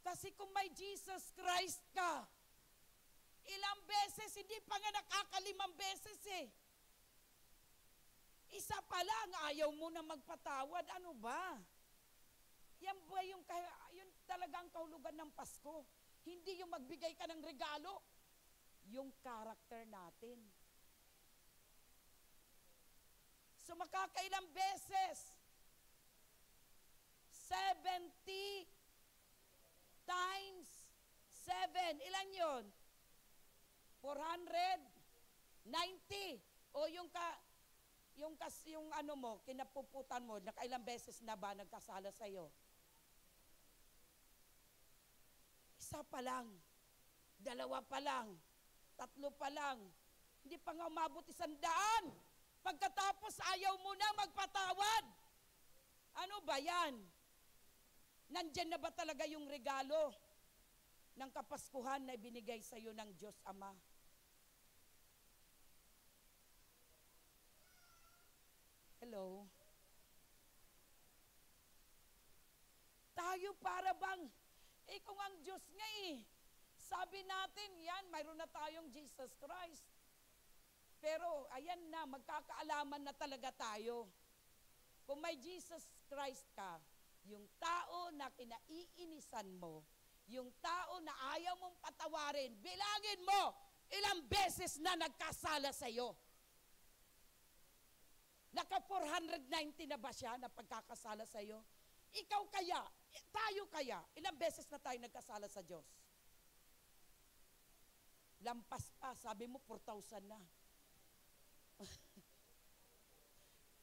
Speaker 1: Kasi kung may Jesus Christ ka, ilang beses, hindi pa nga nakakalimang beses eh. Isa pa lang, ayaw mo na magpatawad. Ano ba? Yan ba yung talagang kahulugan ng Pasko? Hindi yung magbigay ka ng regalo. Yung character natin. So makakailang beses? 70 times 7. Ilan yun? 490. O yung ano mo, kinapuputan mo, nakailang beses na ba nagkasala sa'yo? Isa pa lang. 2 pa lang. 3 pa lang. Hindi pa nga umabot 100. Pagkatapos ayaw mo na magpatawad. Ano ba yan? Nandyan na ba talaga yung regalo ng Kapaskuhan na binigay sa iyo ng Diyos Ama? Hello? Tayo para bang, kung ang Diyos nga sabi natin, yan, mayroon na tayong Jesus Christ. Pero, ayan na, magkakaalaman na talaga tayo. Kung may Jesus Christ ka, yung tao na kinaiinisan mo, yung tao na ayaw mong patawarin, bilangin mo, ilang beses na nagkasala sa iyo. Naka 490 na ba siya na pagkakasala sa iyo? Ikaw kaya, tayo kaya, ilang beses na tayo nagkasala sa Diyos? Lampas pa, sabi mo 4,000 na.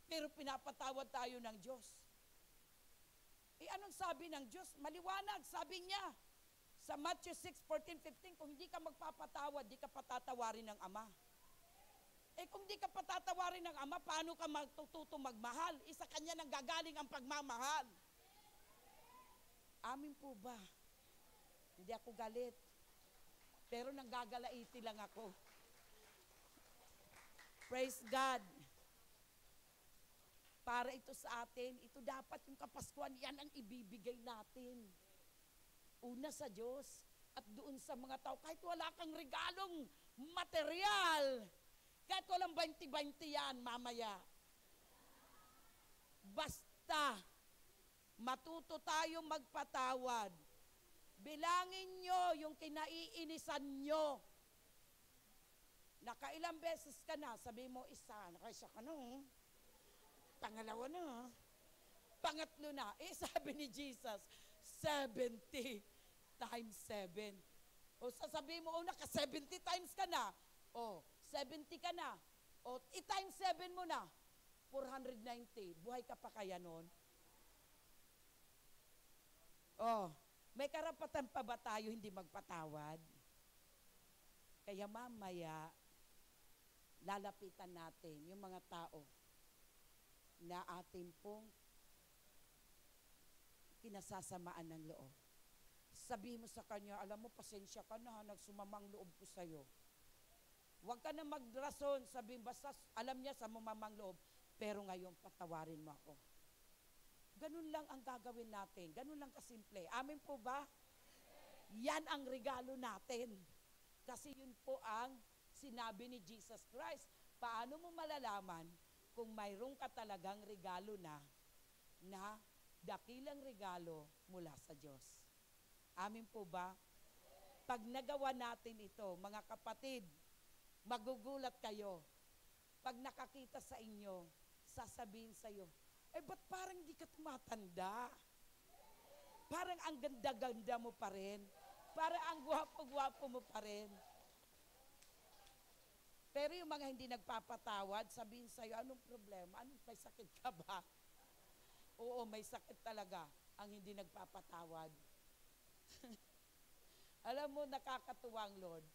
Speaker 1: Pero pinapatawad tayo ng Diyos. Anong sabi ng Diyos? Maliwanag, sabi niya sa Matthew 6:14-15, kung hindi ka magpapatawad, di ka patatawarin ng Ama. Kung di ka patatawarin ng Ama, paano ka matututo magmahal? Isa kanya nang gagaling ang pagmamahal. Amin po ba? Hindi ako galit. Pero nanggagalaiti lang ako. Praise God. Para ito sa atin, ito dapat yung Kapaskuhan, yan ang ibibigay natin. Una sa Diyos at doon sa mga tao, kahit wala kang regalong material, kahit walang 20-20 yan mamaya. Basta, matuto tayong magpatawad. Bilangin nyo yung kinaiinisan nyo. Nakailang beses ka na, sabi mo isa, nakaisa ka na, pangalawa na, pangatlo na. Sabi ni Jesus, 70 times 7. O sasabihin mo, naka 70 times ka na. 70 ka na. I-times 7 mo na. 490. Buhay ka pa kaya nun? May karapatan pa ba tayo hindi magpatawad? Kaya mamaya, lalapitan natin yung mga tao na atin pong kinasasamaan ng loob. Sabihin mo sa kanya, alam mo, pasensya ka na, nagsumamang loob ko sa'yo. Huwag ka na magrason, sabihin, basta alam niya sa mamamang loob, pero ngayon patawarin mo ako. Ganun lang ang gagawin natin. Ganun lang kasimple. Amin po ba? Yan ang regalo natin. Kasi yun po ang sinabi ni Jesus Christ. Paano mo malalaman kung mayroong ka talagang regalo na dakilang regalo mula sa Diyos? Amin po ba? Pag nagawa natin ito, mga kapatid, magugulat kayo. Pag nakakita sa inyo, sasabihin sa iyo, ba't parang di ka tumatanda? Parang ang ganda-ganda mo pa rin. Parang ang gwapo-gwapo mo pa rin. Pero yung mga hindi nagpapatawad, sabihin sa'yo, anong problema? May sakit ka ba? Oo, may sakit talaga ang hindi nagpapatawad. Alam mo, nakakatuwang, Lord.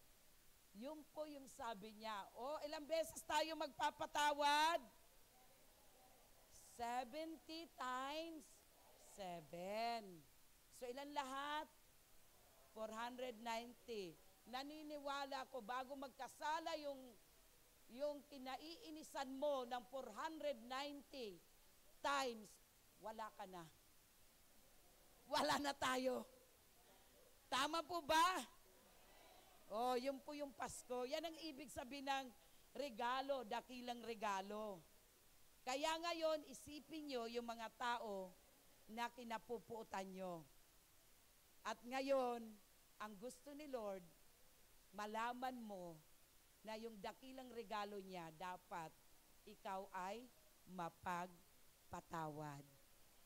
Speaker 1: Yun po yung sabi niya, ilang beses tayo magpapatawad? 70 times 7. So, ilan lahat? 490. Naniniwala ko, bago magkasala yung kinaiinisan mo ng 490 times, wala ka na. Wala na tayo. Tama po ba? Yun po yung Pasko. Yan ang ibig sabihin ng regalo, dakilang regalo. Kaya ngayon, isipin nyo yung mga tao na kinapupuutan nyo. At ngayon, ang gusto ni Lord, malaman mo na yung dakilang regalo niya, dapat ikaw ay mapagpatawad.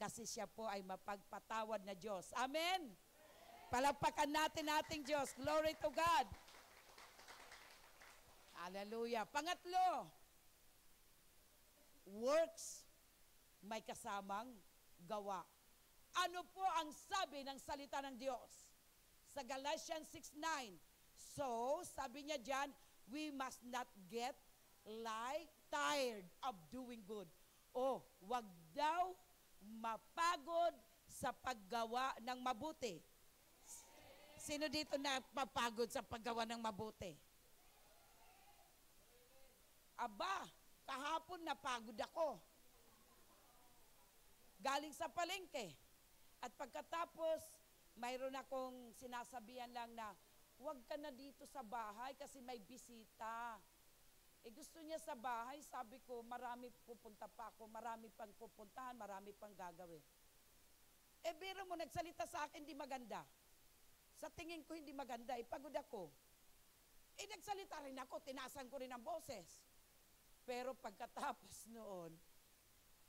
Speaker 1: Kasi siya po ay mapagpatawad na Diyos. Amen? Palagpakan natin ating Diyos. Glory to God. Hallelujah. Pangatlo, works may kasamang gawa. Ano po ang sabi ng salita ng Diyos? Sa Galatians 6:9. So, sabi niya dyan, we must not get tired of doing good. Wag daw mapagod sa paggawa ng mabuti. Sino dito na papagod sa paggawa ng mabuti? Aba, kahapon napagod ako. Galing sa palengke. At pagkatapos, mayroon akong sinasabihan lang na, huwag ka na dito sa bahay kasi may bisita. Gusto niya sa bahay, sabi ko, marami pupunta pa ako, marami pang pupuntahan, marami pang gagawin. Biro mo, nagsalita sa akin, di maganda. Sa tingin ko, hindi maganda, pagod ako. Nagsalita rin ako, tinasan ko rin ang boses. Pero pagkatapos noon,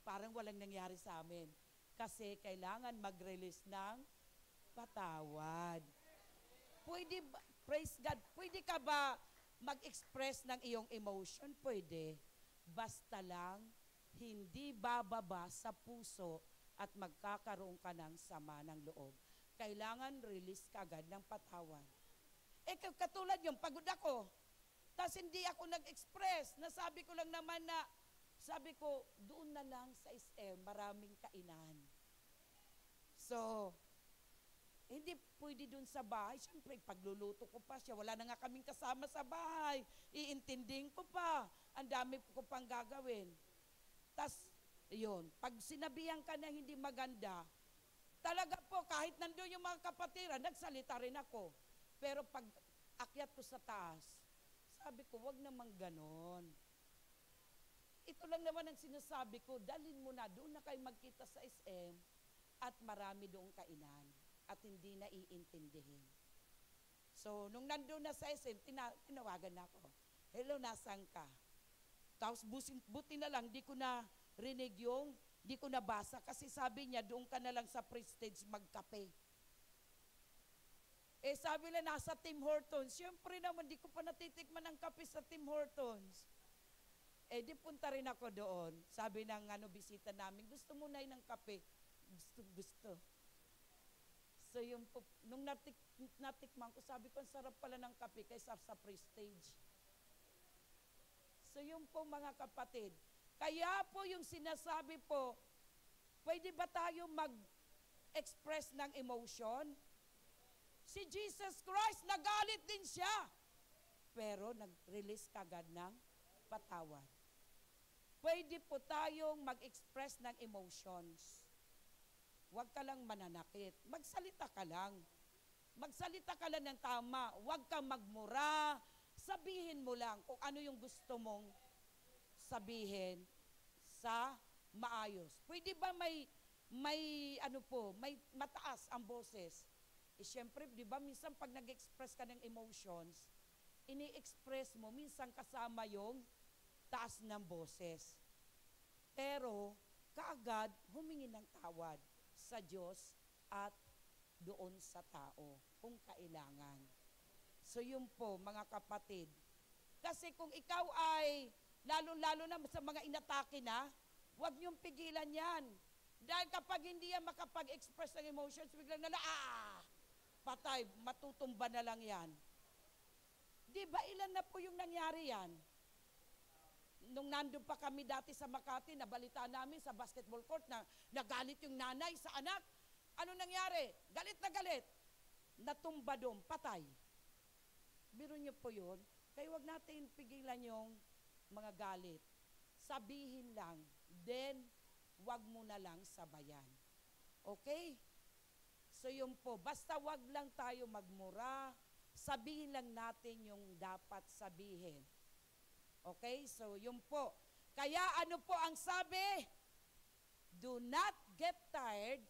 Speaker 1: parang walang nangyari sa amin. Kasi kailangan mag-release ng patawad. Pwede ba, praise God, pwede ka ba mag-express ng iyong emotion? Pwede. Basta lang, hindi bababa sa puso at magkakaroon ka ng sama ng loob. Kailangan release ka agad ng patawad. Katulad yung pagod ako. Tapos hindi ako nag-express. Nasabi ko lang naman na, sabi ko, doon na lang sa SM, maraming kainan. So, hindi pwede doon sa bahay. Siyempre, pagluluto ko pa siya. Wala na nga kaming kasama sa bahay. Iintindihin ko pa. Ang dami ko pang gagawin. Tapos, yun. Pag sinabihan ka na hindi maganda, talaga po, kahit nandun yung mga kapatiran, nagsalita rin ako. Pero pag akyat ko sa taas, sabi ko, wag naman ganon. Ito lang naman ang sinasabi ko, dalhin mo na, doon na kayo magkita sa SM at marami doong kainan at hindi na iintindihin. So, nung nandun na sa SM, tinawagan na ako. Hello, nasan ka? Tapos buti na lang, di ko na rinig yung, di ko nabasa kasi sabi niya, doon ka na lang sa prestige magkape. Sabi nila, nasa Tim Hortons. Siyempre naman, di ko pa natitikman ng kape sa Tim Hortons. Di punta rin ako doon. Sabi ng bisita namin, gusto mo na ng kape? Gusto. So yung, nung natikman ko, sabi ko, ang sarap pala ng kape kaysa sa prestige. So yun po mga kapatid. Kaya po yung sinasabi po, pwede ba tayo mag-express ng emotion? Si Jesus Christ, nagalit din siya. Pero nag-release kagad ng patawad. Pwede po tayong mag-express ng emotions. Huwag ka lang mananakit. Magsalita ka lang. Magsalita ka lang ng tama. Huwag kang magmura. Sabihin mo lang kung ano yung gusto mong sabihin sa maayos. Pwede ba may mataas ang boses? Eh, syempre, di ba, minsan pag nag-express ka ng emotions, ini-express mo, minsan kasama yung taas ng boses. Pero, kaagad, humingi ng tawad sa Diyos at doon sa tao, kung kailangan. So, yun po, mga kapatid. Kasi kung ikaw ay, lalo-lalo na sa mga inatake na, huwag niyong pigilan yan. Dahil kapag hindi yan makapag-express ng emotions, biglang patay, matutumba na lang yan. Di ba ilan na po yung nangyari yan? Nung nandun pa kami dati sa Makati, nabalita namin sa basketball court na nagalit yung nanay sa anak. Ano nangyari? Galit na galit. Natumba doon, patay. Biro niyo po yun. Kaya wag natin pigilan yung mga galit. Sabihin lang, then wag mo na lang sabayan. Okay? So yun po, basta wag lang tayo magmura, sabihin lang natin yung dapat sabihin. Okay? So yun po. Kaya ano po ang sabi? Do not get tired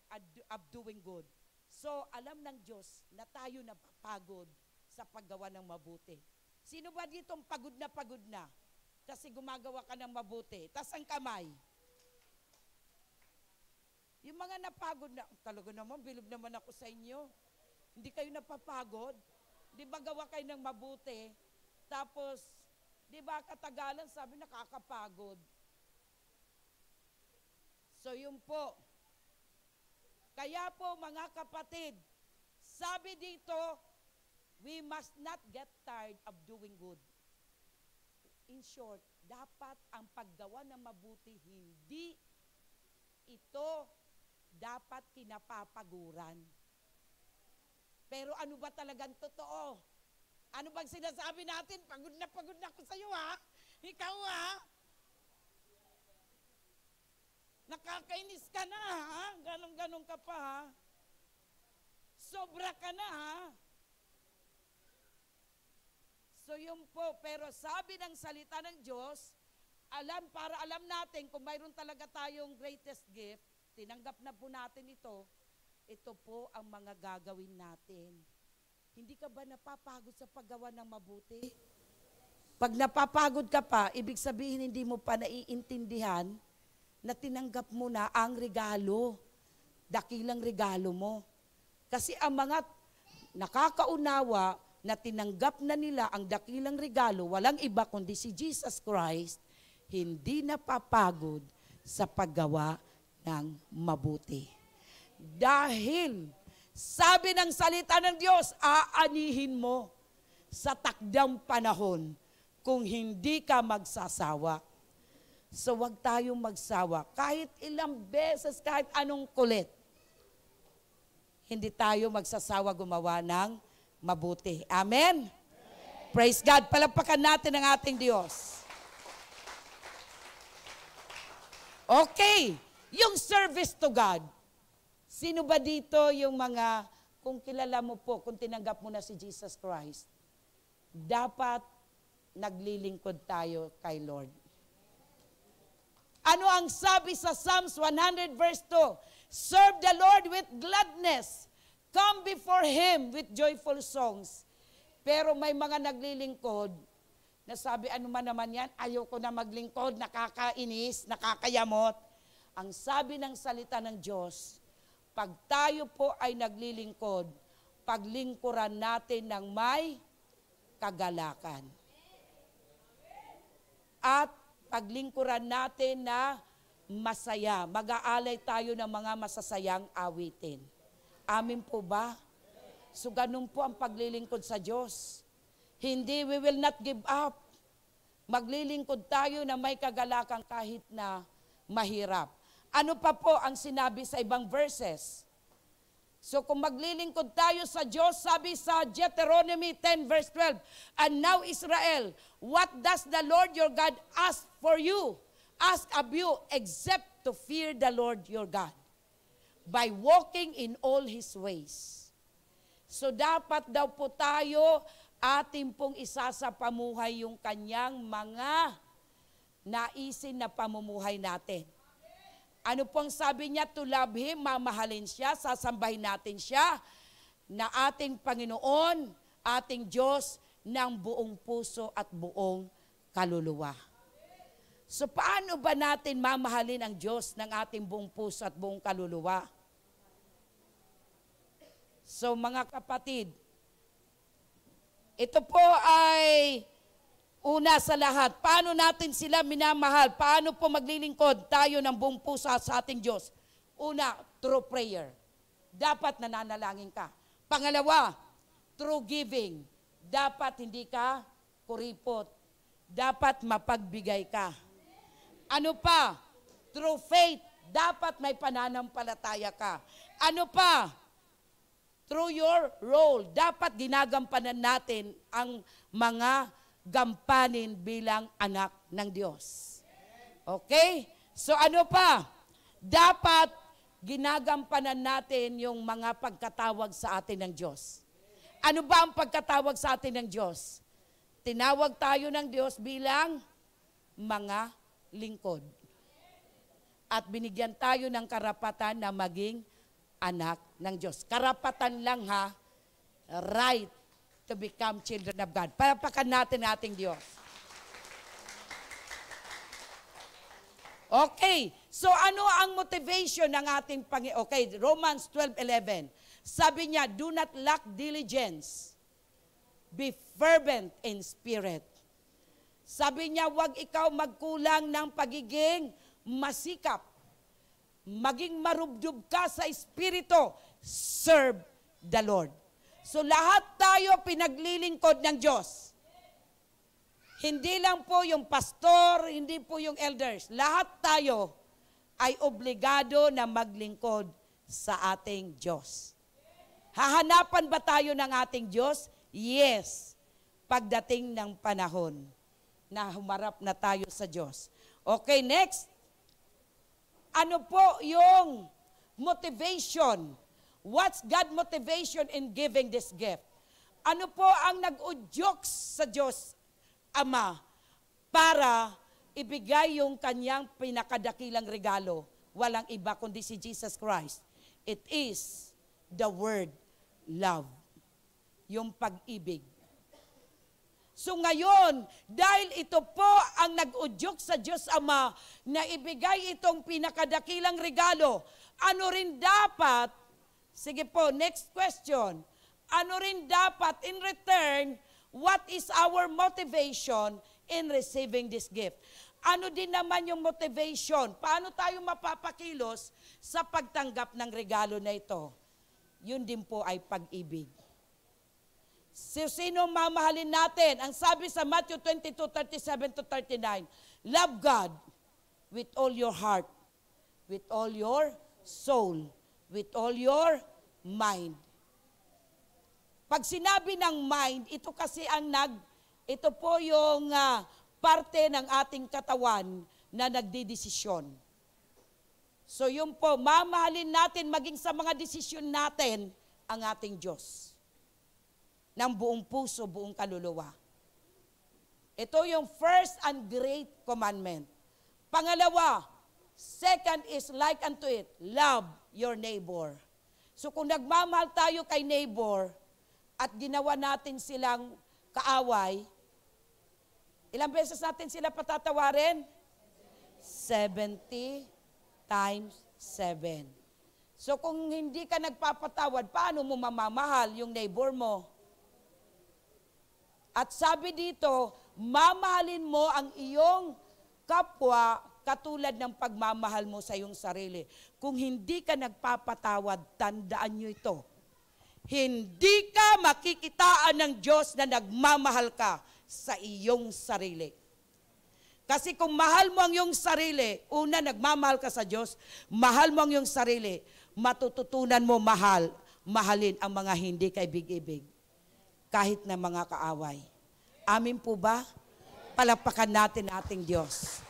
Speaker 1: of doing good. So alam ng Diyos na tayo napapagod sa paggawa ng mabuti. Sino ba ditong pagod na? Kasi gumagawa ka ng mabuti. Tas ang kamay. Yung mga napagod na, talaga naman, bilib naman ako sa inyo. Hindi kayo napapagod? Di ba gawa kayo ng mabuti? Tapos, di ba katagalan sabi nakakapagod? So yun po. Kaya po mga kapatid, sabi dito, we must not get tired of doing good. In short, dapat ang paggawa ng mabuti, hindi ito dapat kinapapaguran. Pero ano ba talagang totoo? Ano bang sinasabi natin? Pagod na ako sa iyo, ha? Ikaw, ha? Nakakainis ka na, ha? Ganon ka pa, ha? Sobra ka na, ha? So yun po, pero sabi ng salita ng Diyos, para alam natin kung mayroon talaga tayong greatest gift, tinanggap na po natin ito po ang mga gagawin natin. Hindi ka ba napapagod sa paggawa ng mabuti? Pag napapagod ka pa, ibig sabihin hindi mo pa naiintindihan na tinanggap mo na ang regalo, dakilang regalo mo. Kasi ang mga nakakaunawa na tinanggap na nila ang dakilang regalo, walang iba kundi si Jesus Christ, hindi napapagod sa paggawa ng mabuti. Dahil, sabi ng salita ng Diyos, aanihin mo sa takdang panahon kung hindi ka magsasawa. So wag tayong magsawa. Kahit ilang beses, kahit anong kulit, hindi tayo magsasawa gumawa ng mabuti. Amen? Praise God. Palagpakan natin ang ating Diyos. Okay. Yung service to God. Sino ba dito yung mga, kung kilala mo po, kung tinanggap mo na si Jesus Christ, dapat naglilingkod tayo kay Lord. Ano ang sabi sa Psalms 100 verse 2? Serve the Lord with gladness. Come before Him with joyful songs. Pero may mga naglilingkod na sabi, ano man naman yan, ayoko na maglingkod, nakakainis, nakakayamot. Ang sabi ng salita ng Diyos, pag tayo po ay naglilingkod, paglingkuran natin ng may kagalakan. At paglingkuran natin na masaya. Mag-aalay tayo ng mga masasayang awitin. Amin po ba? So ganun po ang paglilingkod sa Diyos. Hindi, we will not give up. Maglilingkod tayo na may kagalakan kahit na mahirap. Ano pa po ang sinabi sa ibang verses? So kung maglilingkod tayo sa Diyos, sabi sa Deuteronomy 10 verse 12, "And now Israel, what does the Lord your God ask for you? Ask of you, except to fear the Lord your God, by walking in all His ways." So dapat daw po tayo ating pong isasapamuhay yung kanyang mga naisin na pamumuhay natin. Ano pong sabi niya? To love Him, mamahalin siya, sasambahin natin siya, na ating Panginoon, ating Diyos, ng buong puso at buong kaluluwa. So paano ba natin mamahalin ang Diyos ng ating buong puso at buong kaluluwa? So mga kapatid, ito po ay una sa lahat, paano natin sila minamahal? Paano po maglilingkod tayo ng buong puso sa ating Diyos? Una, through prayer. Dapat nananalangin ka. Pangalawa, through giving. Dapat hindi ka kuripot. Dapat mapagbigay ka. Ano pa? Through faith. Dapat may pananampalataya ka. Ano pa? Through your role. Dapat ginagampanan natin ang mga gampanin bilang anak ng Diyos. Okay? So ano pa? Dapat ginagampanan natin yung mga pagkatawag sa atin ng Diyos. Ano ba ang pagkatawag sa atin ng Diyos? Tinawag tayo ng Diyos bilang mga lingkod. At binigyan tayo ng karapatan na maging anak ng Diyos. Karapatan lang ha, right to become children of God. Palapakan natin ating Diyos. Okay, so ano ang motivation ng ating Panginoon? Okay, Romans 12:11. Sabi niya, do not lack diligence. Be fervent in spirit. Sabi niya, huwag ikaw magkulang ng pagiging masikap. Maging marubdob ka sa espiritu. Serve the Lord. So lahat tayo pinaglilingkod ng Diyos. Hindi lang po yung pastor, hindi po yung elders. Lahat tayo ay obligado na maglingkod sa ating Diyos. Hahanapan ba tayo ng ating Diyos? Yes. Pagdating ng panahon na humarap na tayo sa Diyos. Okay, next. Ano po yung motivation? What's God's motivation in giving this gift? Ano po ang nag-udyok sa Diyos Ama para ibigay yung kanyang pinakadakilang regalo? Walang iba kundi si Jesus Christ. It is the word love. Yung pag-ibig. So ngayon, dahil ito po ang nag-udyok sa Diyos Ama na ibigay itong pinakadakilang regalo, ano rin dapat, sige po, next question, ano rin dapat in return, what is our motivation in receiving this gift? Ano din naman yung motivation? Paano tayo mapapakilos sa pagtanggap ng regalo na ito? Yun din po ay pag-ibig. Sino mamahalin natin? Ang sabi sa Matthew 22:37-39, love God with all your heart, with all your soul, with all your mind. Pag sinabi ng mind, ito kasi ito po yung parte ng ating katawan na nagdidesisyon. So yun po, mamahalin natin maging sa mga desisyon natin ang ating Diyos. Ng buong puso, buong kaluluwa. Ito yung first and great commandment. Pangalawa, second is like unto it, love your neighbor. So kung nagmamahal tayo kay neighbor at ginawa natin silang kaaway, ilang beses natin sila patatawarin? 70 times 7. So kung hindi ka nagpapatawad, paano mo mamamahal yung neighbor mo? At sabi dito, mamahalin mo ang iyong kapwa katulad ng pagmamahal mo sa iyong sarili. Kung hindi ka nagpapatawad, tandaan nyo ito. Hindi ka makikitaan ng Diyos na nagmamahal ka sa iyong sarili. Kasi kung mahal mo ang iyong sarili, una, nagmamahal ka sa Diyos, mahal mo ang iyong sarili, matututunan mo mahalin ang mga hindi kaibig-ibig, kahit na mga kaaway. Amin po ba? Palakpakan natin ating Diyos.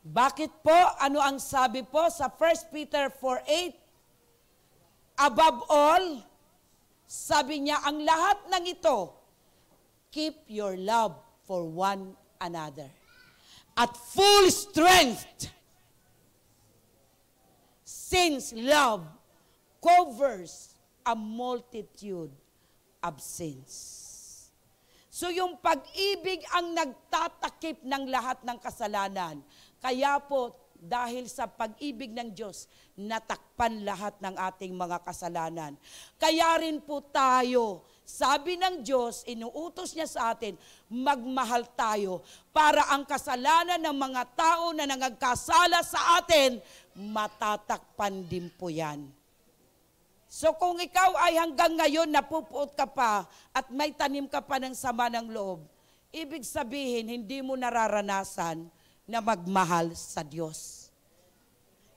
Speaker 1: Bakit po? Ano ang sabi po sa 1 Peter 4:8? Above all, sabi niya, ang lahat ng ito, keep your love for one another at full strength, since love covers a multitude of sins. So yung pag-ibig ang nagtatakip ng lahat ng kasalanan. Kaya po, dahil sa pag-ibig ng Diyos, natakpan lahat ng ating mga kasalanan. Kaya rin po tayo, sabi ng Diyos, inuutos niya sa atin, magmahal tayo para ang kasalanan ng mga tao na nangagkasala sa atin, matatakpan din po yan. So kung ikaw ay hanggang ngayon napupuot ka pa at may tanim ka pa ng sama ng loob, ibig sabihin hindi mo nararanasan na magmahal sa Diyos.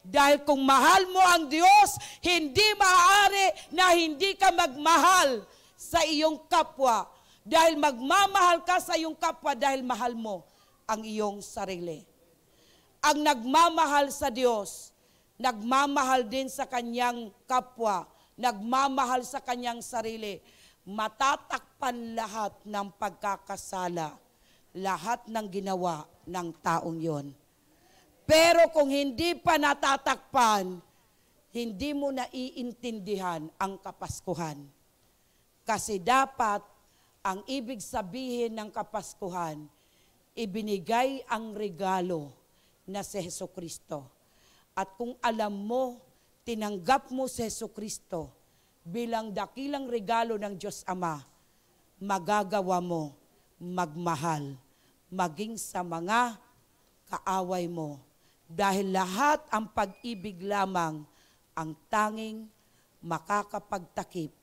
Speaker 1: Dahil kung mahal mo ang Diyos, hindi maaari na hindi ka magmahal sa iyong kapwa. Dahil magmamahal ka sa iyong kapwa dahil mahal mo ang iyong sarili. Ang nagmamahal sa Diyos, nagmamahal din sa kanyang kapwa, nagmamahal sa kanyang sarili, matatakpan lahat ng pagkakasala, lahat ng ginawa ng taong yon. Pero kung hindi pa natatakpan, hindi mo naiintindihan ang Kapaskuhan. Kasi dapat, ang ibig sabihin ng Kapaskuhan, ibinigay ang regalo na si Jesucristo. At kung alam mo, tinanggap mo si Jesucristo bilang dakilang regalo ng Diyos Ama, magagawa mo magmahal, maging sa mga kaaway mo. Dahil lahat ang pag-ibig lamang ang tanging makakapagtakip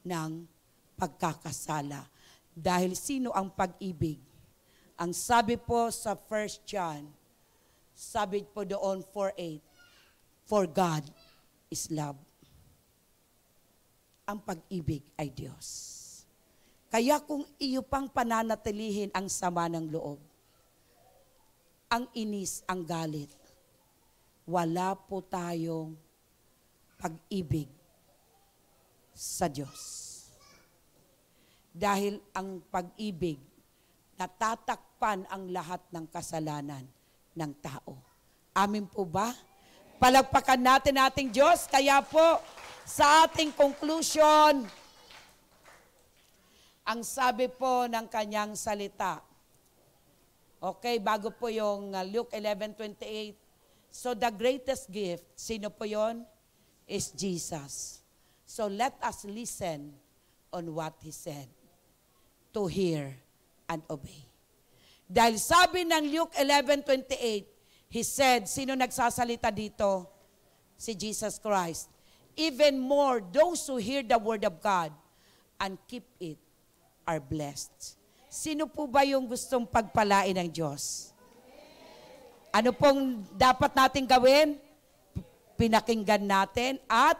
Speaker 1: ng pagkakasala. Dahil sino ang pag-ibig? Ang sabi po sa 1 John, sabi po doon 4:8, for God is love. Ang pag-ibig ay Diyos. Kaya kung iyo pang pananatilihin ang sama ng loob, ang inis, ang galit, wala po tayong pag-ibig sa Diyos. Dahil ang pag-ibig, natatakpan ang lahat ng kasalanan ng tao. Amin po ba? Palagpakan natin ating Diyos. Kaya po, sa ating conclusion, ang sabi po ng kanyang salita. Okay, bago po yung Luke 11:28. So the greatest gift, sino po yon? Is Jesus. So let us listen on what He said. To hear and obey. Dahil sabi ng Luke 11:28, He said, sino nagsasalita dito? Si Jesus Christ. Even more, those who hear the word of God and keep it are blessed. Sino po ba yung gustong pagpalain ng Diyos? Ano pong dapat natin gawin? Pinakinggan natin at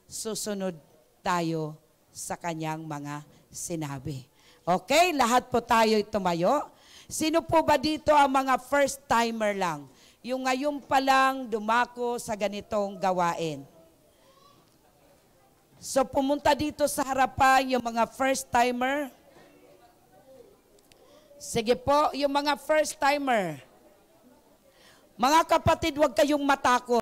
Speaker 1: susunod tayo sa kanyang mga sinabi. Okay, lahat po tayo tumayo. Sino po ba dito ang mga first timer lang? Yung ngayon pa lang dumako sa ganitong gawain. So pumunta dito sa harapan yung mga first timer. Sige po, yung mga first timer. Mga kapatid, huwag kayong matakot.